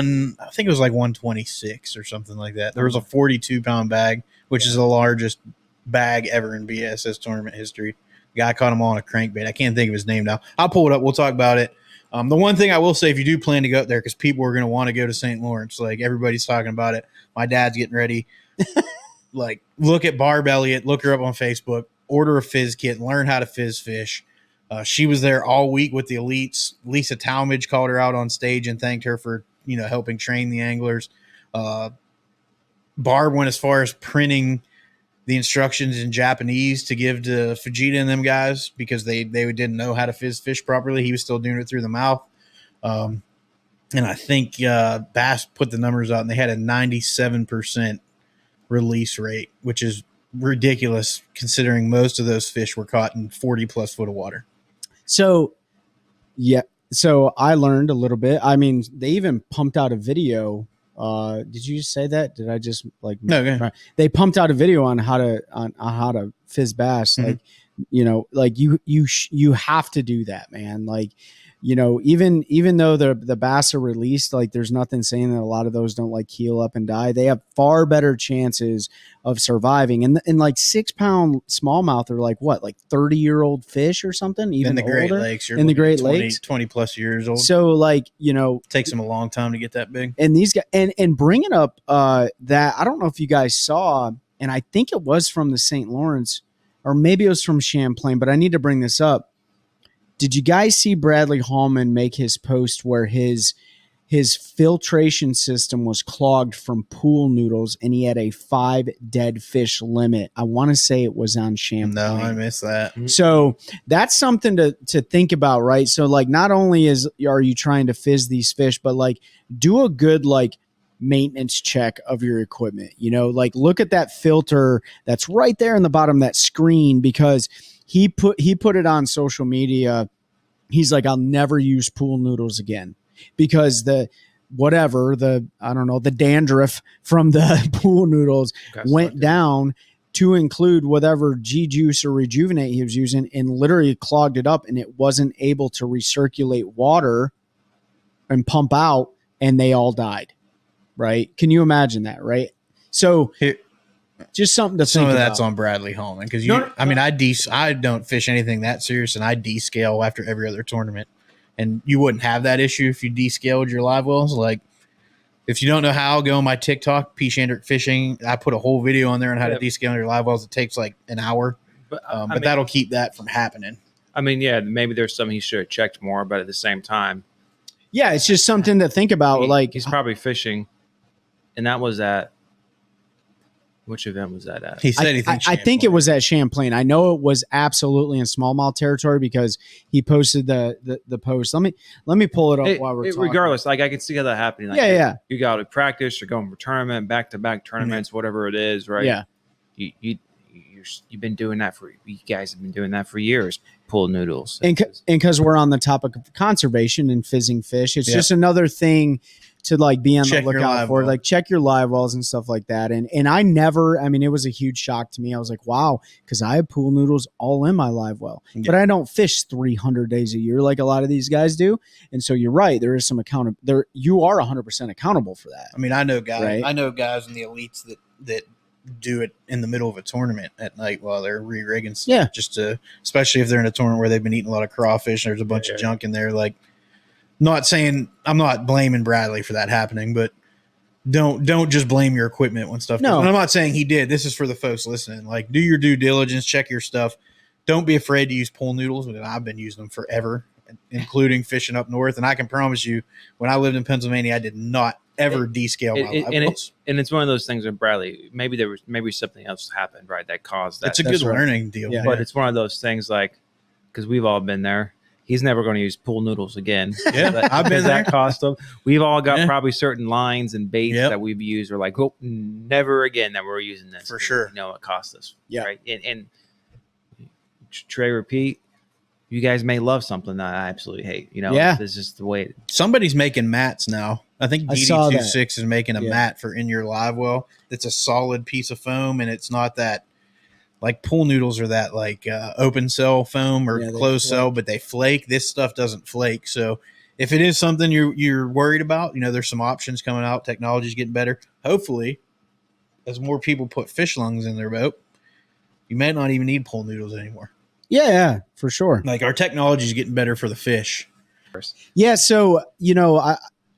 think it was like 126 or something like that. There was a 42-pound bag, which is the largest bag ever in BSS tournament history. Guy caught him all on a crankbait. I can't think of his name now. I'll pull it up. We'll talk about it. The one thing I will say, if you do plan to go up there, because people are going to want to go to St. Lawrence, like everybody's talking about it. My dad's getting ready. Like, look at Barb Elliott. Look her up on Facebook. Order a fizz kit. Learn how to fizz fish. She was there all week with the elites. Lisa Talmadge called her out on stage and thanked her for helping train the anglers. Barb went as far as printing the instructions in Japanese to give to Fujita and them guys because they didn't know how to fizz fish properly. He was still doing it through the mouth. And I think Bass put the numbers out and they had a 97% release rate, which is ridiculous considering most of those fish were caught in 40+ foot of water. So I learned a little bit. I mean, they even pumped out a video Did you just say that? Did I just like No, go ahead. They pumped out a video on how to fizz bass. Like, like you have to do that, man. Like, even though the bass are released, like there's nothing saying that a lot of those don't like keel up and die. They have far better chances of surviving. And like 6 pound smallmouth are like what, like 30-year-old fish or something, even in the Great older? Lakes. In the Great Lakes, 20 plus years old. So like, Takes them a long time to get that big. and these guys, and bringing up that, I don't know if you guys saw, and I think it was from the St. Lawrence, or maybe it was from Champlain, but I need to bring this up. Did you guys see Bradley Hallman make his post where his filtration system was clogged from pool noodles and he had a 5 dead fish limit? I want to say it was on Champlain. No, I missed that. So that's something to think about, right? So like, not only are you trying to fizz these fish, but like do a good like maintenance check of your equipment. Like look at that filter that's right there in the bottom of that screen, because he put it on social media. He's like, I'll never use pool noodles again because the dandruff from the pool noodles went down to include whatever G juice or rejuvenate he was using, and literally clogged it up, and it wasn't able to recirculate water and pump out, and they all died. Right? Can you imagine that? Right? So just something to think about. Some of that's on Bradley Hallman, because I don't fish anything that serious, and I descale after every other tournament. And you wouldn't have that issue if you descaled your live wells. Like, if you don't know how, go on my TikTok, P. Shandrick Fishing. I put a whole video on there on how to descale your live wells. It takes like an hour, but that'll keep that from happening. I mean, yeah, maybe there's something he should have checked more, but at the same time, yeah, it's just something to think about. Like, he's probably fishing, and that was at. Which event was that at? He said I think it was at Champlain. I know it was absolutely in smallmouth territory because he posted the post. Let me pull it up while we're talking. Regardless, like I can see how that happening. Like, you got to practice. You're going for tournament, back-to-back tournaments, whatever it is, right? Yeah. You've been doing that you guys have been doing that for years. Pool noodles, and because we're on the topic of conservation and fizzing fish, it's just another thing to like be on the lookout for, like check your live wells and stuff like that. And it was a huge shock to me. I was like, wow, because I have pool noodles all in my live well, but I don't fish 300 days a year like a lot of these guys do. And so you're right, there is some you are 100% accountable for that. I mean, I know guys, right? I know guys in the elites that do it in the middle of a tournament at night while they're re-rigging stuff. Yeah, just to, especially if they're in a tournament where they've been eating a lot of crawfish and there's a bunch of junk in there. Like, I'm not blaming Bradley for that happening, but don't just blame your equipment when stuff. No, and I'm not saying he did. This is for the folks listening. Like, do your due diligence, check your stuff. Don't be afraid to use pool noodles. I've been using them forever, including fishing up north. And I can promise you, when I lived in Pennsylvania, I did not ever descale my live wells. And it's one of those things with Bradley. Maybe something else happened, right? That caused that. It's a good learning deal. Yeah. But it's one of those things, like, because we've all been there. He's never going to use pool noodles again. Yeah, I've been there. That cost him. We've all got probably certain lines and baits that we've used. We're like, oh, never again that we're using this. For sure. It cost us. Yeah. Right. And Trey, repeat. You guys may love something that I absolutely hate. This is the way. Somebody's making mats now. I think DD26 is making a mat for in your live well. It's a solid piece of foam, and it's not that like pool noodles are that like open cell foam or closed cell, but they flake. This stuff doesn't flake. So if it is something you're worried about, there's some options coming out. Technology's getting better. Hopefully, as more people put fish lungs in their boat, you may not even need pool noodles anymore. Yeah, for sure. Like, our technology is getting better for the fish. Yeah. So,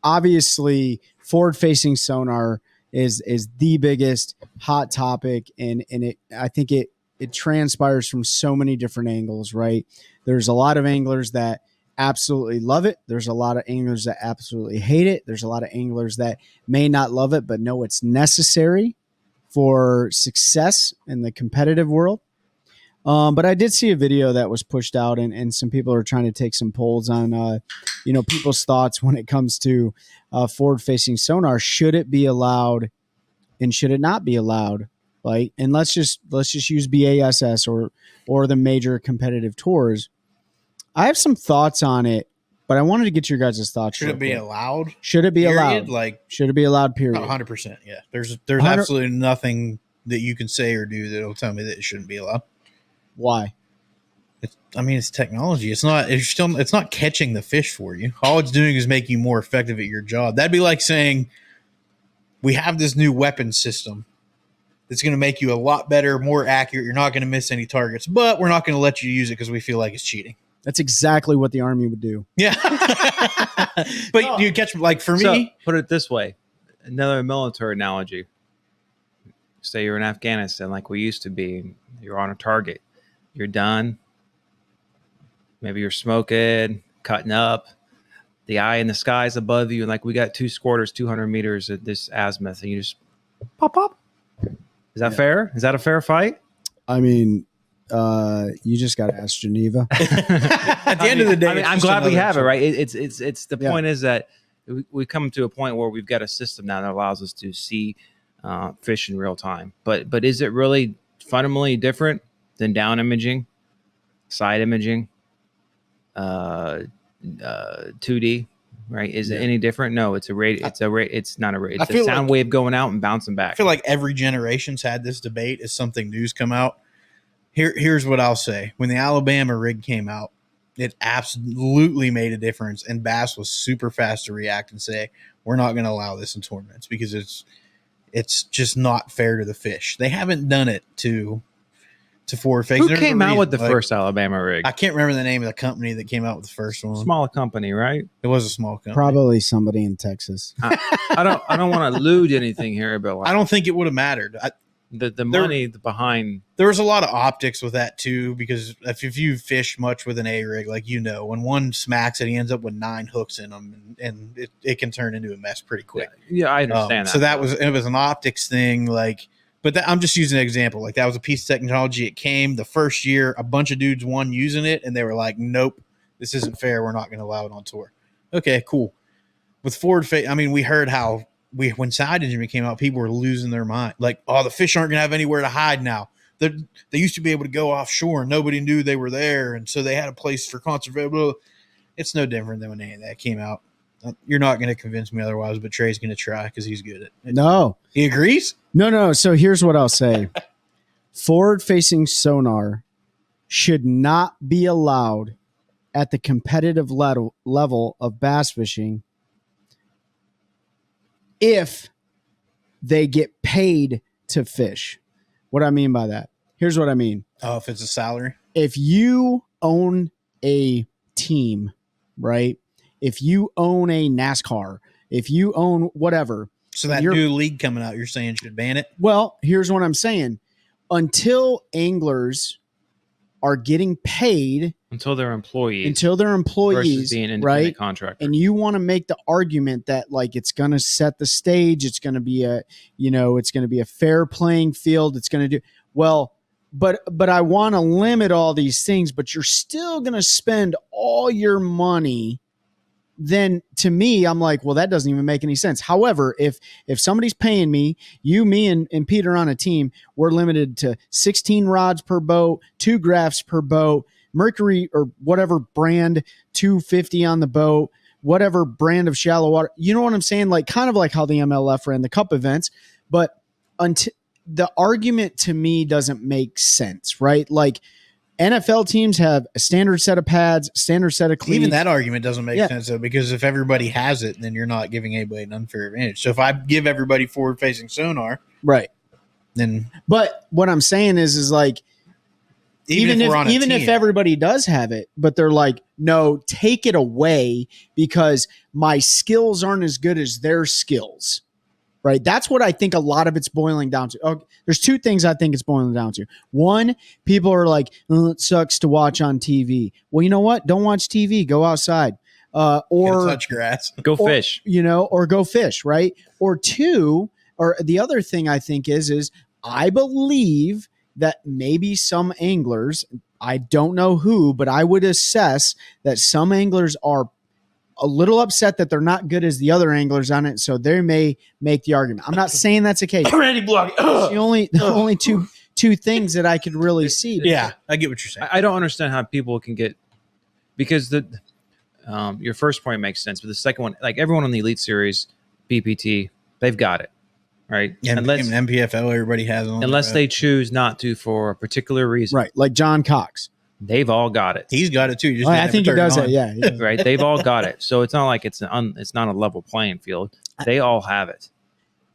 obviously forward-facing sonar is the biggest hot topic, and I think it transpires from so many different angles, right? There's a lot of anglers that absolutely love it. There's a lot of anglers that absolutely hate it. There's a lot of anglers that may not love it, but know it's necessary for success in the competitive world. But I did see a video that was pushed out, and some people are trying to take some polls on, people's thoughts when it comes to forward-facing sonar. Should it be allowed, and should it not be allowed? Like, and let's just use BASS or the major competitive tours. I have some thoughts on it But I wanted to get your guys' thoughts. Should it be allowed? Should it be allowed? Like, should it be allowed? Period. 100%. Yeah. There's absolutely nothing that you can say or do that'll tell me that it shouldn't be allowed. Why? It's technology. It's not catching the fish for you. All it's doing is making you more effective at your job. That'd be like saying we have this new weapon system that's going to make you a lot better, more accurate. You're not going to miss any targets, but we're not going to let you use it because we feel like it's cheating. That's exactly what the Army would do. Yeah. But you catch, like, for me, put it this way, another military analogy. Say you're in Afghanistan like we used to be. You're on a target. You're done. Maybe you're smoking, cutting up. The eye in the sky is above you, and like we got 2 squatters, 200 meters at this azimuth, and you just pop. Is that fair? Is that a fair fight? I mean, you just got to ask Geneva. At the end of the day, I'm glad we have it, right? It's the point is that we come to a point where we've got a system now that allows us to see fish in real time. But is it really fundamentally different than down imaging, side imaging, 2D? Right? Is it any different? No, it's a rate. It's not a rate. It's a sound wave going out and bouncing back. I feel like every generation's had this debate as something new's come out. Here's what I'll say. When the Alabama rig came out, it absolutely made a difference. And Bass was super fast to react and say, we're not going to allow this in tournaments because it's just not fair to the fish. They haven't done it to forward face. Who came out with the first Alabama rig? I can't remember the name of the company that came out with the first one. Small company, right? It was a small company. Probably somebody in Texas. I don't want to allude anything here, but I don't think it would have mattered. The money behind. There was a lot of optics with that too, because if you fish much with an A rig, like, when one smacks it, he ends up with 9 hooks in them, and it can turn into a mess pretty quick. Yeah, I understand that. So it was an optics thing, like. But I'm just using an example. Like, that was a piece of technology. It came the first year, a bunch of dudes won using it, and they were like, nope, this isn't fair. We're not going to allow it on tour. Okay, cool. With forward face, we heard how when side imaging came out, people were losing their mind. Like, the fish aren't going to have anywhere to hide now. They used to be able to go offshore, and nobody knew they were there, and so they had a place for conservation. It's no different than when any of that came out. You're not going to convince me otherwise, but Trey's going to try because he's good at it. No. He agrees? No. So here's what I'll say. Forward-facing sonar should not be allowed at the competitive level of bass fishing if they get paid to fish. What I mean by that? Here's what I mean. Oh, if it's a salary? If you own a team, right? If you own a NASCAR, if you own whatever. So that new league coming out, you're saying should ban it? Well, here's what I'm saying. Until anglers are getting paid. Until they're employees. Versus being independent right? contractor. And you want to make the argument that, like, it's going to set the stage. It's going to be it's going to be a fair playing field. It's going to do well. But I want to limit all these things, but you're still going to spend all your money. Then to me, I'm like, well, that doesn't even make any sense. However, if somebody's paying me, me and Peter on a team, we're limited to 16 rods per boat, 2 graphs per boat, Mercury or whatever brand, 250 on the boat, whatever brand of shallow water. You know what I'm saying? Like, kind of like how the MLF ran the cup events. But the argument to me doesn't make sense, right? Like, NFL teams have a standard set of pads, standard set of cleats. Even that argument doesn't make sense, though, because if everybody has it, then you're not giving anybody an unfair advantage. So if I give everybody forward-facing sonar, right, then. But what I'm saying is like, even if everybody does have it, but they're like, no, take it away because my skills aren't as good as their skills. Right. That's what I think a lot of it's boiling down to. Oh, there's 2 things I think it's boiling down to. One, people are like, it sucks to watch on TV. Well, you know what? Don't watch TV. Go outside. Or touch grass. Go fish. Or go fish. Right. Or 2, or the other thing I think is I believe that maybe some anglers, I don't know who, but I would assess that some anglers are a little upset that they're not good as the other anglers on it, so they may make the argument. I'm not saying that's the case. Randy Block. The only two things that I could really see. Yeah, I get what you're saying. I don't understand how people can get, because Your first point makes sense, but the second one, like everyone on the Elite Series, BPT, they've got it, right? And MPFL, everybody has it. Unless they choose not to for a particular reason, Right, like John Cox. they've all got it. He's got it too. Just I think he does it. Yeah, he does. Right, they've all got it. So it's not like it's not a level playing field. They all have it.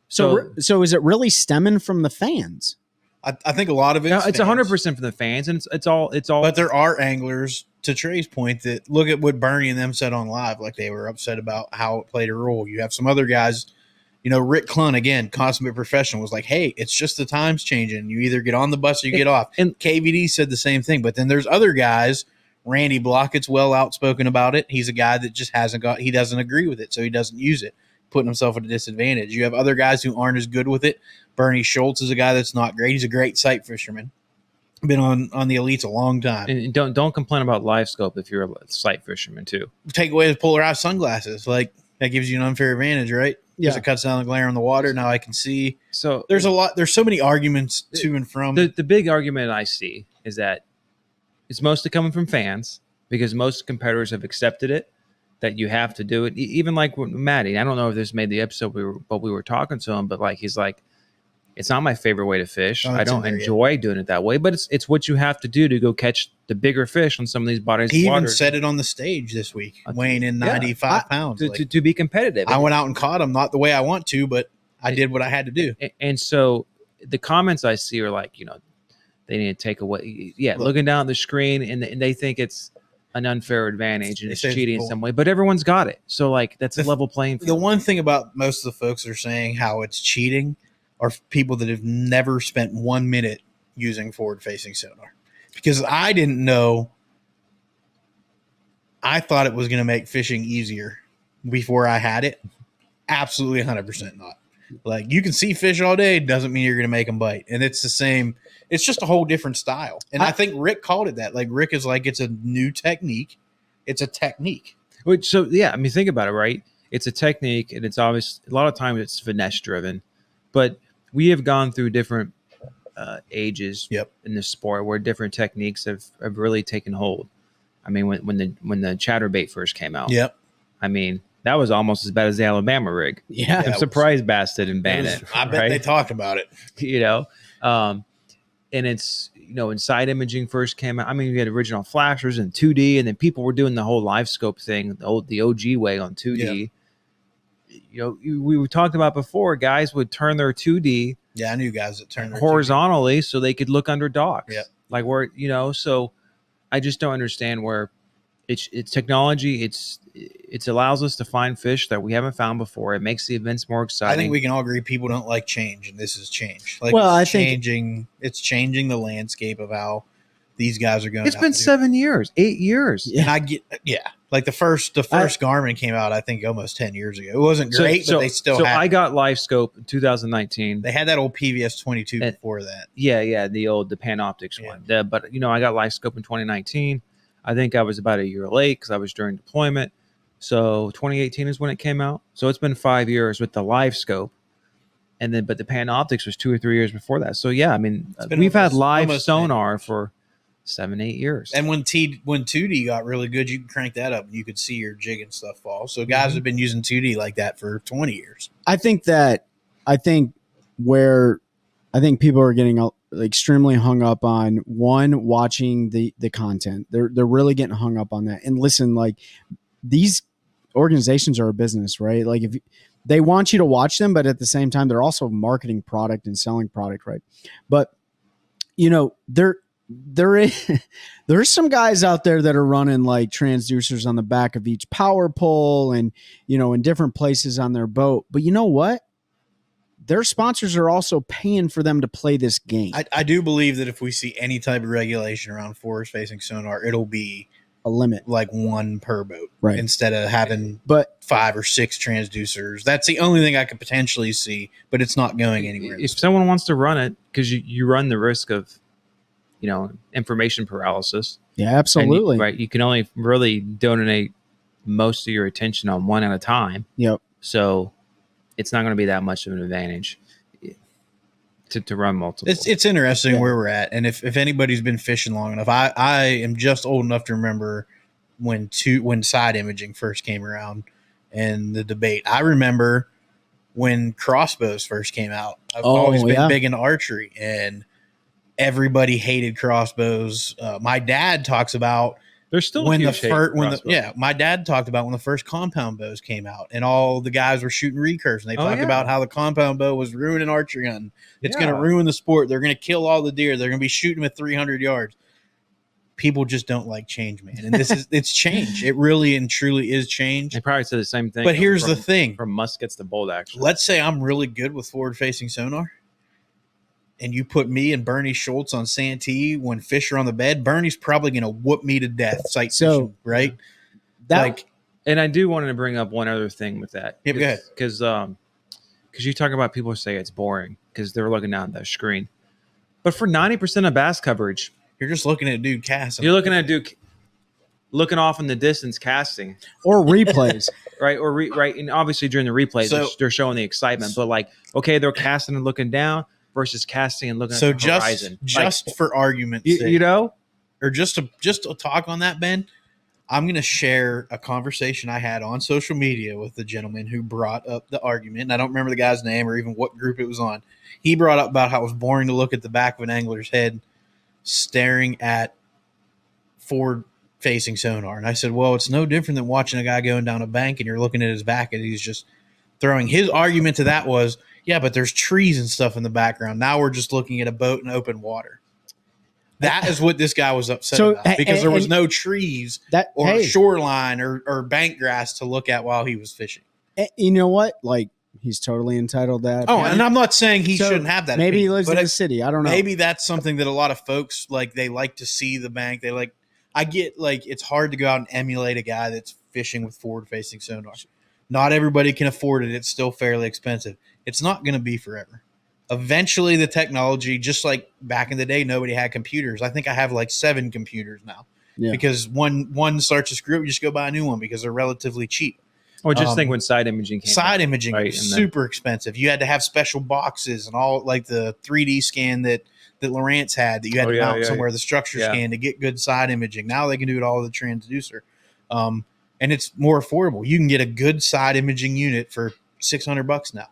So is it really stemming from the fans? I think a lot of it's 100% from the fans, and it's all. But there are anglers, to Trey's point, that look at what Bernie and them said on live, like they were upset about how it played a role. You have some other guys, Rick Clun, again, consummate professional, was like, hey, it's just the times changing. You either get on the bus or you get off. And KVD said the same thing. But then there's other guys. Randy Blockett's well outspoken about it. He's a guy that just he doesn't agree with it, so he doesn't use it, putting himself at a disadvantage. You have other guys who aren't as good with it. Bernie Schultz is a guy that's not great. He's a great sight fisherman. Been on the Elites a long time. And don't complain about live scope if you're a sight fisherman too. Take away the polarized sunglasses, like that gives you an unfair advantage, right? Yeah, because it cuts down the glare on the water. Now I can see. So there's so many arguments to and from. The big argument I see is that it's mostly coming from fans because most competitors have accepted it, that you have to do it. Even like Maddie, I don't know if this made the episode, but we were talking to him, but like he's like, it's not my favorite way to fish. I don't enjoy doing it that way, but it's what you have to do to go catch the bigger fish on some of these bodies. He even said it on the stage this week, weighing in 95 pounds. To be competitive. I went out and caught him, not the way I want to, but I did what I had to do. And so the comments I see are like, they need to take away. Yeah, looking down at the screen, and they think it's an unfair advantage and it's cheating in some way, but everyone's got it. So like that's a level playing field. The one thing about most of the folks that are saying how it's cheating are people that have never spent 1 minute using forward-facing sonar, because I didn't know. I thought it was going to make fishing easier before I had it. Absolutely 100% not. Like, you can see fish all day, doesn't mean you're going to make them bite. And it's the same. It's just a whole different style. And I think Rick called it that. Like, Rick is like, it's a new technique. It's a technique. So, yeah, I mean, think about it, right? It's a technique, and it's obvious. A lot of times it's finesse driven. But we have gone through different ages in this sport where different techniques have really taken hold. I mean, when the chatterbait first came out, I mean, that was almost as bad as the Alabama rig. Yeah, I'm surprised Bass didn't ban it. I bet they talked about it. And it's when side imaging first came out. I mean, we had original flashers and 2D, and then people were doing the whole live scope thing, the OG way on 2D. We talked about before, guys would turn their 2D. Yeah, I knew guys that turned their horizontally 2D so they could look under docks. Yeah, like where so I just don't understand where it's technology. It allows us to find fish that we haven't found before. It makes the events more exciting. I think we can all agree people don't like change, and this is change. Like, I think it's changing the landscape of how these guys are going. It's been 7 years, 8 years. And I get, like the first Garmin came out, I think almost 10 years ago. It wasn't great, but they still had it. I got Live Scope in 2019. They had that old PVS 22 before that. Yeah, the Panoptics one. But I got Live Scope in 2019. I think I was about a year late because I was during deployment. So 2018 is when it came out. So it's been 5 years with the Live Scope. But the Panoptics was 2 or 3 years before that. So yeah, I mean, we've had live sonar for 7-8 years. And when 2D got really good, you could crank that up and you could see your jig and stuff fall. So guys have been using 2D like that for 20 years. I think people are getting extremely hung up on watching the content. They're really getting hung up on that. And listen, like, these organizations are a business, right? Like, if they want you to watch them, but at the same time, they're also marketing product and selling product, right? But there's some guys out there that are running like transducers on the back of each power pole and in different places on their boat. But you know what? Their sponsors are also paying for them to play this game. I do believe that if we see any type of regulation around forward facing sonar, it'll be a limit, like one per boat, right? Instead of having 5 or 6 transducers. That's the only thing I could potentially see, but it's not going anywhere. If someone wants to run it, because you run the risk of information paralysis. Yeah, absolutely. Right. You can only really donate most of your attention on one at a time. Yep. So it's not going to be that much of an advantage to run multiple. It's interesting where we're at. And if anybody's been fishing long enough, I am just old enough to remember when side imaging first came around and the debate. I remember when crossbows first came out. I've always been big into archery, and everybody hated crossbows. My dad talks about there's still when my dad talked about when the first compound bows came out, and all the guys were shooting recurves, and they talked about how the compound bow was ruining archery hunting. It's going to ruin the sport. They're going to kill all the deer. They're going to be shooting at 300 yards. People just don't like change, man. And it's change. It really and truly is change. They probably said the same thing. But here's the thing. From muskets to bolt action. Let's say I'm really good with forward-facing sonar, and you put me and Bernie Schultz on Santee when fish are on the bed. Bernie's probably going to whoop me to death sight fishing, right? And I do want to bring up one other thing with that. Yeah, go ahead. Because you talk about people say it's boring because they're looking down at that screen. But for 90% of bass coverage, you're just looking at a dude casting. You're looking at a dude looking off in the distance casting. Or replays. Right. Right. And obviously during the replays, they're showing the excitement. But like, okay, they're casting and looking down versus casting and looking at the horizon. Just for argument's sake, you know? Or just to talk on that, Ben, I'm going to share a conversation I had on social media with the gentleman who brought up the argument. And I don't remember the guy's name or even what group it was on. He brought up about how it was boring to look at the back of an angler's head staring at forward-facing sonar. And I said, well, it's no different than watching a guy going down a bank and you're looking at his back and he's just throwing. His argument to that was, yeah, but there's trees and stuff in the background. Now we're just looking at a boat in open water. That is what this guy was upset about because there was no trees or shoreline or bank grass to look at while he was fishing. You know what? Like, he's totally entitled to that. Oh, and I'm not saying he shouldn't have that. Maybe he lives in the city. I don't know. Maybe that's something that a lot of folks like. They like to see the bank. They like. I get like it's hard to go out and emulate a guy that's fishing with forward-facing sonar. Not everybody can afford it. It's still fairly expensive. It's not going to be forever. Eventually, the technology, just like back in the day, nobody had computers. I think I have like 7 computers now because one starts to screw up. You just go buy a new one because they're relatively cheap. Or just think when side imaging came out. Imaging was super expensive. You had to have special boxes and all like the 3D scan that Lowrance had that you had to mount somewhere, the structure scan to get good side imaging. Now they can do it all with the transducer. And it's more affordable. You can get a good side imaging unit for $600 now.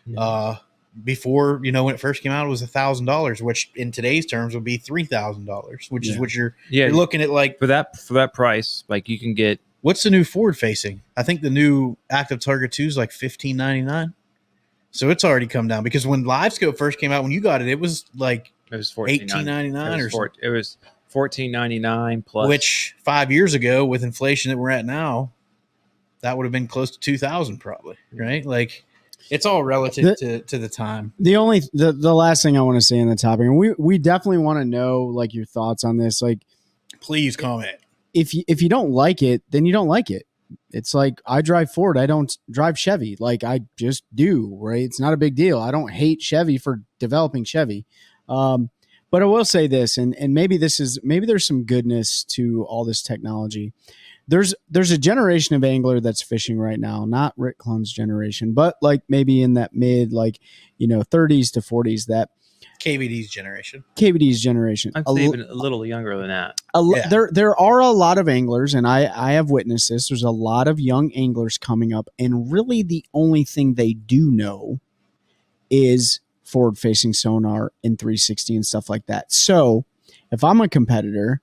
Yeah. Before, when it first came out, it was $1,000, which in today's terms would be $3,000, which is what you're looking at. Like for that price, like you can get. What's the new forward facing? I think the new Active Target 2 is like $15.99. So it's already come down because when LiveScope first came out, when you got it, it was like $18.99 or something. It was $14.99 plus. Which 5 years ago, with inflation that we're at now, that would have been close to $2,000 probably, right? Like it's all relative to the time. The last thing I want to say on the topic, and we definitely want to know like your thoughts on this. Like, please comment. If you don't like it, then you don't like it. It's like I drive Ford. I don't drive Chevy. Like I just do, right? It's not a big deal. I don't hate Chevy for developing Chevy. But I will say this, and maybe there's some goodness to all this technology. There's a generation of angler that's fishing right now, not Rick Clun's generation, but like maybe in that mid 30s to 40s, that KVD's generation. I'd say even a little younger than that. There are a lot of anglers, and I have witnessed this. There's a lot of young anglers coming up, and really the only thing they do know is forward-facing sonar and 360 and stuff like that. So if I'm a competitor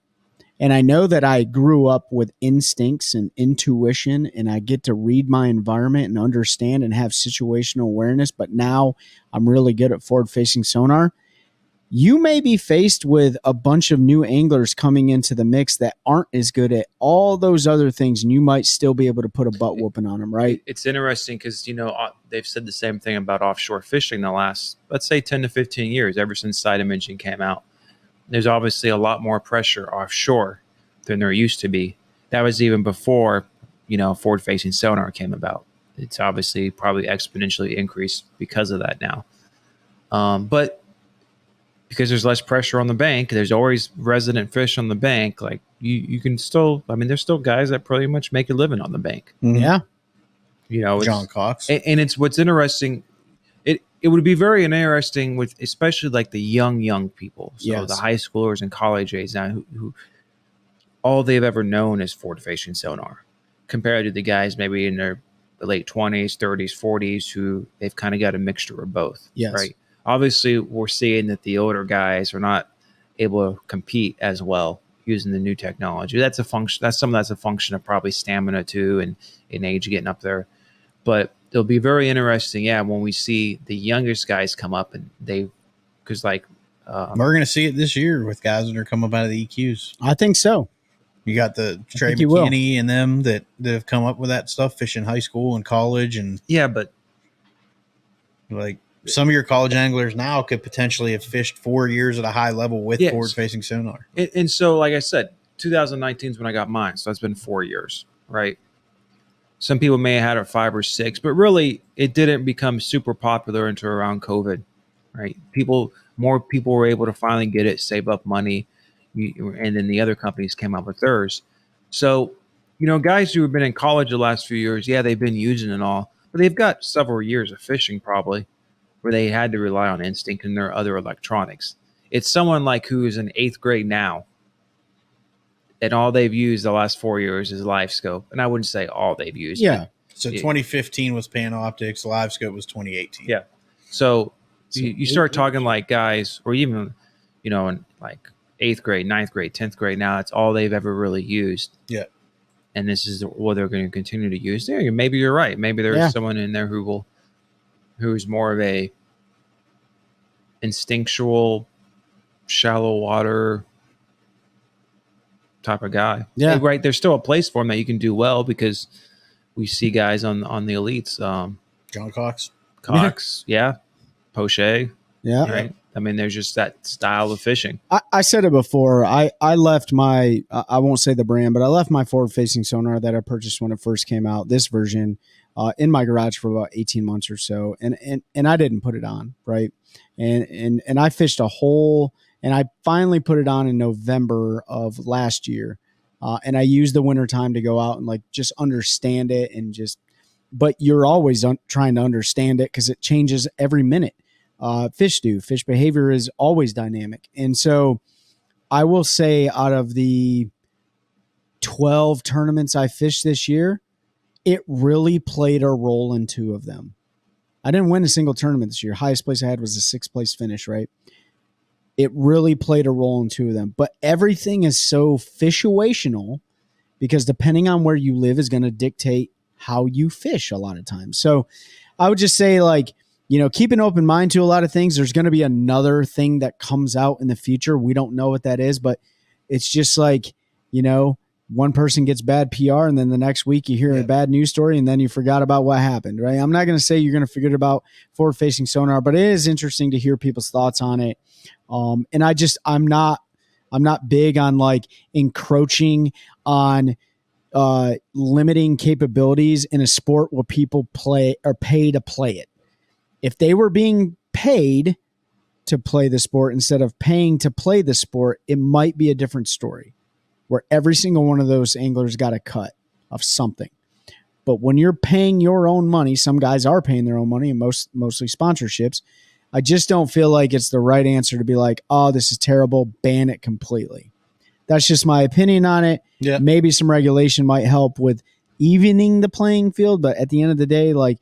and I know that I grew up with instincts and intuition and I get to read my environment and understand and have situational awareness, but now I'm really good at forward-facing sonar, you may be faced with a bunch of new anglers coming into the mix that aren't as good at all those other things, and you might still be able to put a butt whooping on them, right? It's interesting because, they've said the same thing about offshore fishing the last, let's say, 10 to 15 years, ever since side imaging came out. There's obviously a lot more pressure offshore than there used to be. That was even before, forward-facing sonar came about. It's obviously probably exponentially increased because of that now. But because there's less pressure on the bank, there's always resident fish on the bank. Like you can still, there's still guys that pretty much make a living on the bank. Yeah. John Cox. And it's what's interesting. It would be very interesting with, especially like the young people. So the high schoolers and college age now who all they've ever known is forward-facing sonar, compared to the guys maybe in their late 20s, 30s, 40s who they've kind of got a mixture of both. Yes. Right. Obviously, we're seeing that the older guys are not able to compete as well using the new technology. That's a function. That's a function of probably stamina too, and age getting up there. But it'll be very interesting, when we see the youngest guys come up and because we're going to see it this year with guys that are coming up out of the EQs. I think so. You got the Trey think you will. McKinney and them that have come up with that stuff, fishing high school and college, and but like some of your college anglers now could potentially have fished 4 years at a high level with forward-facing sonar. And so, like I said, 2019 is when I got mine, so that's been 4 years, right? Some people may have had it 5 or 6, but really, it didn't become super popular until around COVID, right? More people were able to finally get it, save up money, and then the other companies came out with theirs. So, guys who have been in college the last few years, they've been using it all, but they've got several years of fishing probably, where they had to rely on instinct and their other electronics. It's someone like who is in 8th grade now, and all they've used the last 4 years is live scope. And I wouldn't say all they've used. Yeah. So 2015 was Panoptics, live scope was 2018. Yeah. So you start talking like guys, or even, in like 8th grade, 9th grade, 10th grade, now it's all they've ever really used. Yeah. And this is what they're going to continue to use. There, maybe you're right. Maybe there's someone in there who's more of a instinctual, shallow water type of guy. Yeah. Right. There's still a place for him that you can do well, because we see guys on the elites. John Cox. Poche. Yeah. Right. I mean, there's just that style of fishing. I said it before. I left my, I won't say the brand, but I left my forward-facing sonar that I purchased when it first came out, this version, in my garage for about 18 months or so. And I didn't put it on, right? And I fished and I finally put it on in November of last year. And I used the winter time to go out and like just understand it but you're always trying to understand it because it changes every minute. Fish behavior is always dynamic. And so I will say, out of the 12 tournaments I fished this year, it really played a role in 2 of them. I didn't win a single tournament this year. Highest place I had was a 6th place finish, right? It really played a role in 2 of them. But everything is so fissuational, because depending on where you live is going to dictate how you fish a lot of times. So I would just say, like, keep an open mind to a lot of things. There's going to be another thing that comes out in the future. We don't know what that is, but it's just like, one person gets bad PR and then the next week you hear a bad news story and then you forgot about what happened, right? I'm not going to say you're going to forget about forward-facing sonar, but it is interesting to hear people's thoughts on it. And I'm not big on like encroaching on limiting capabilities in a sport where people pay to play it. If they were being paid to play the sport instead of paying to play the sport, it might be a different story, where every single one of those anglers got a cut of something. But when you're paying your own money, some guys are paying their own money, and mostly sponsorships, I just don't feel like it's the right answer to be like, oh, this is terrible, ban it completely. That's just my opinion on it. Yeah. Maybe some regulation might help with evening the playing field, but at the end of the day, like,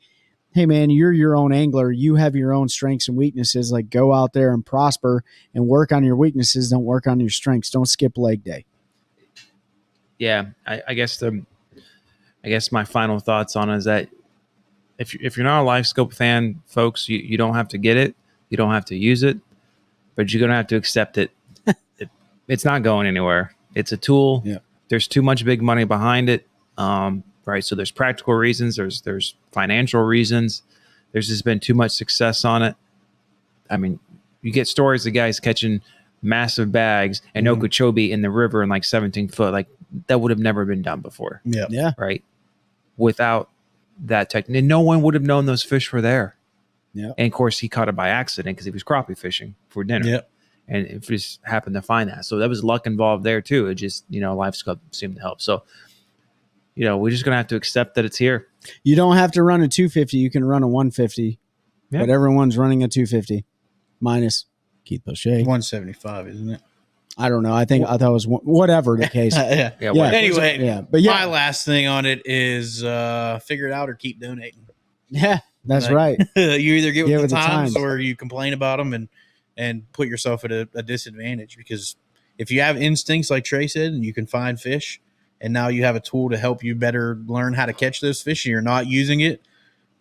hey man, you're your own angler. You have your own strengths and weaknesses. Like, go out there and prosper and work on your weaknesses. Don't work on your strengths. Don't skip leg day. Yeah. I guess my final thoughts on it is that if you're not a live scope fan, folks, you don't have to get it. You don't have to use it, but you're going to have to accept it. It's not going anywhere. It's a tool. Yeah. There's too much big money behind it. Right. So there's practical reasons. There's financial reasons. There's just been too much success on it. I mean, you get stories of guys catching massive bags and Okeechobee in the river in like 17 foot. Like, that would have never been done before. Yeah. Yeah. Right. Without that technique, no one would have known those fish were there. Yeah. And of course, he caught it by accident because he was crappie fishing for dinner. Yeah. And it just happened to find that. So that was luck involved there too. It just, live scope seemed to help. So, we're just going to have to accept that it's here. You don't have to run a 250. You can run a 150, but everyone's running a 250 minus Keith Poche. 175, isn't it? I don't know. I thought it was whatever the case. Yeah. Yeah. Yeah. Anyway, Yeah, but yeah, my last thing on it is figure it out or keep donating. yeah, that's Like, right. You either get Get with the with the times, times. or you complain about them and put yourself at a disadvantage. Because if you have instincts like Trey said, and you can find fish, and now you have a tool to help you better learn how to catch those fish, and you're not using it.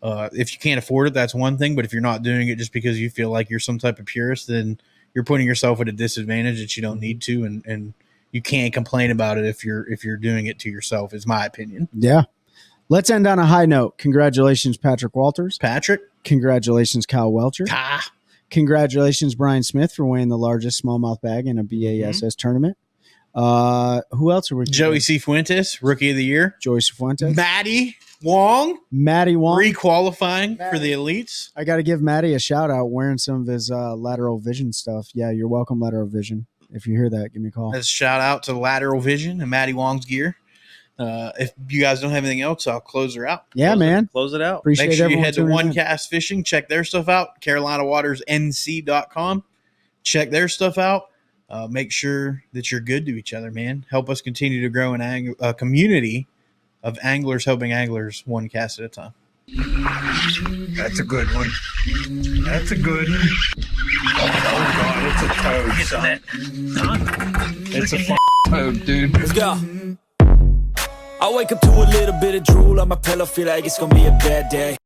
If you can't afford it, that's one thing. But if you're not doing it just because you feel like you're some type of purist, then you're putting yourself at a disadvantage that you don't need to, and you can't complain about it if you're doing it to yourself. Is my opinion. Yeah. Let's end on a high note. Congratulations, Patrick Walters. Patrick, Congratulations, Kyle Welcher. ah, Congratulations, Brian Smith, for winning the largest smallmouth bag in a BASS tournament. Who else are we? Joey Cifuentes, Rookie of the Year. Joey Cifuentes. Maddie Wong, Matty Wong. re-qualifying for the elites. I got to give Matty a shout out wearing some of his lateral vision stuff. Yeah, you're welcome, lateral vision. If you hear that, give me a call. Let's shout out to Lateral Vision and Maddie Wong's gear. If you guys don't have anything else, I'll close her out. Yeah, man. Close it out. Appreciate Make sure you everyone head to tuning in. OneCast Fishing. Check their stuff out. CarolinaWatersNC.com. Check their stuff out. Make sure that you're good to each other, man. Help us continue to grow a community of anglers helping anglers one cast at a time. That's a good one. That's a good one. Oh God, it's a toad, son. It's a toad, dude. Let's go. I wake up to a little bit of drool on my pillow, feel like it's gonna be a bad day.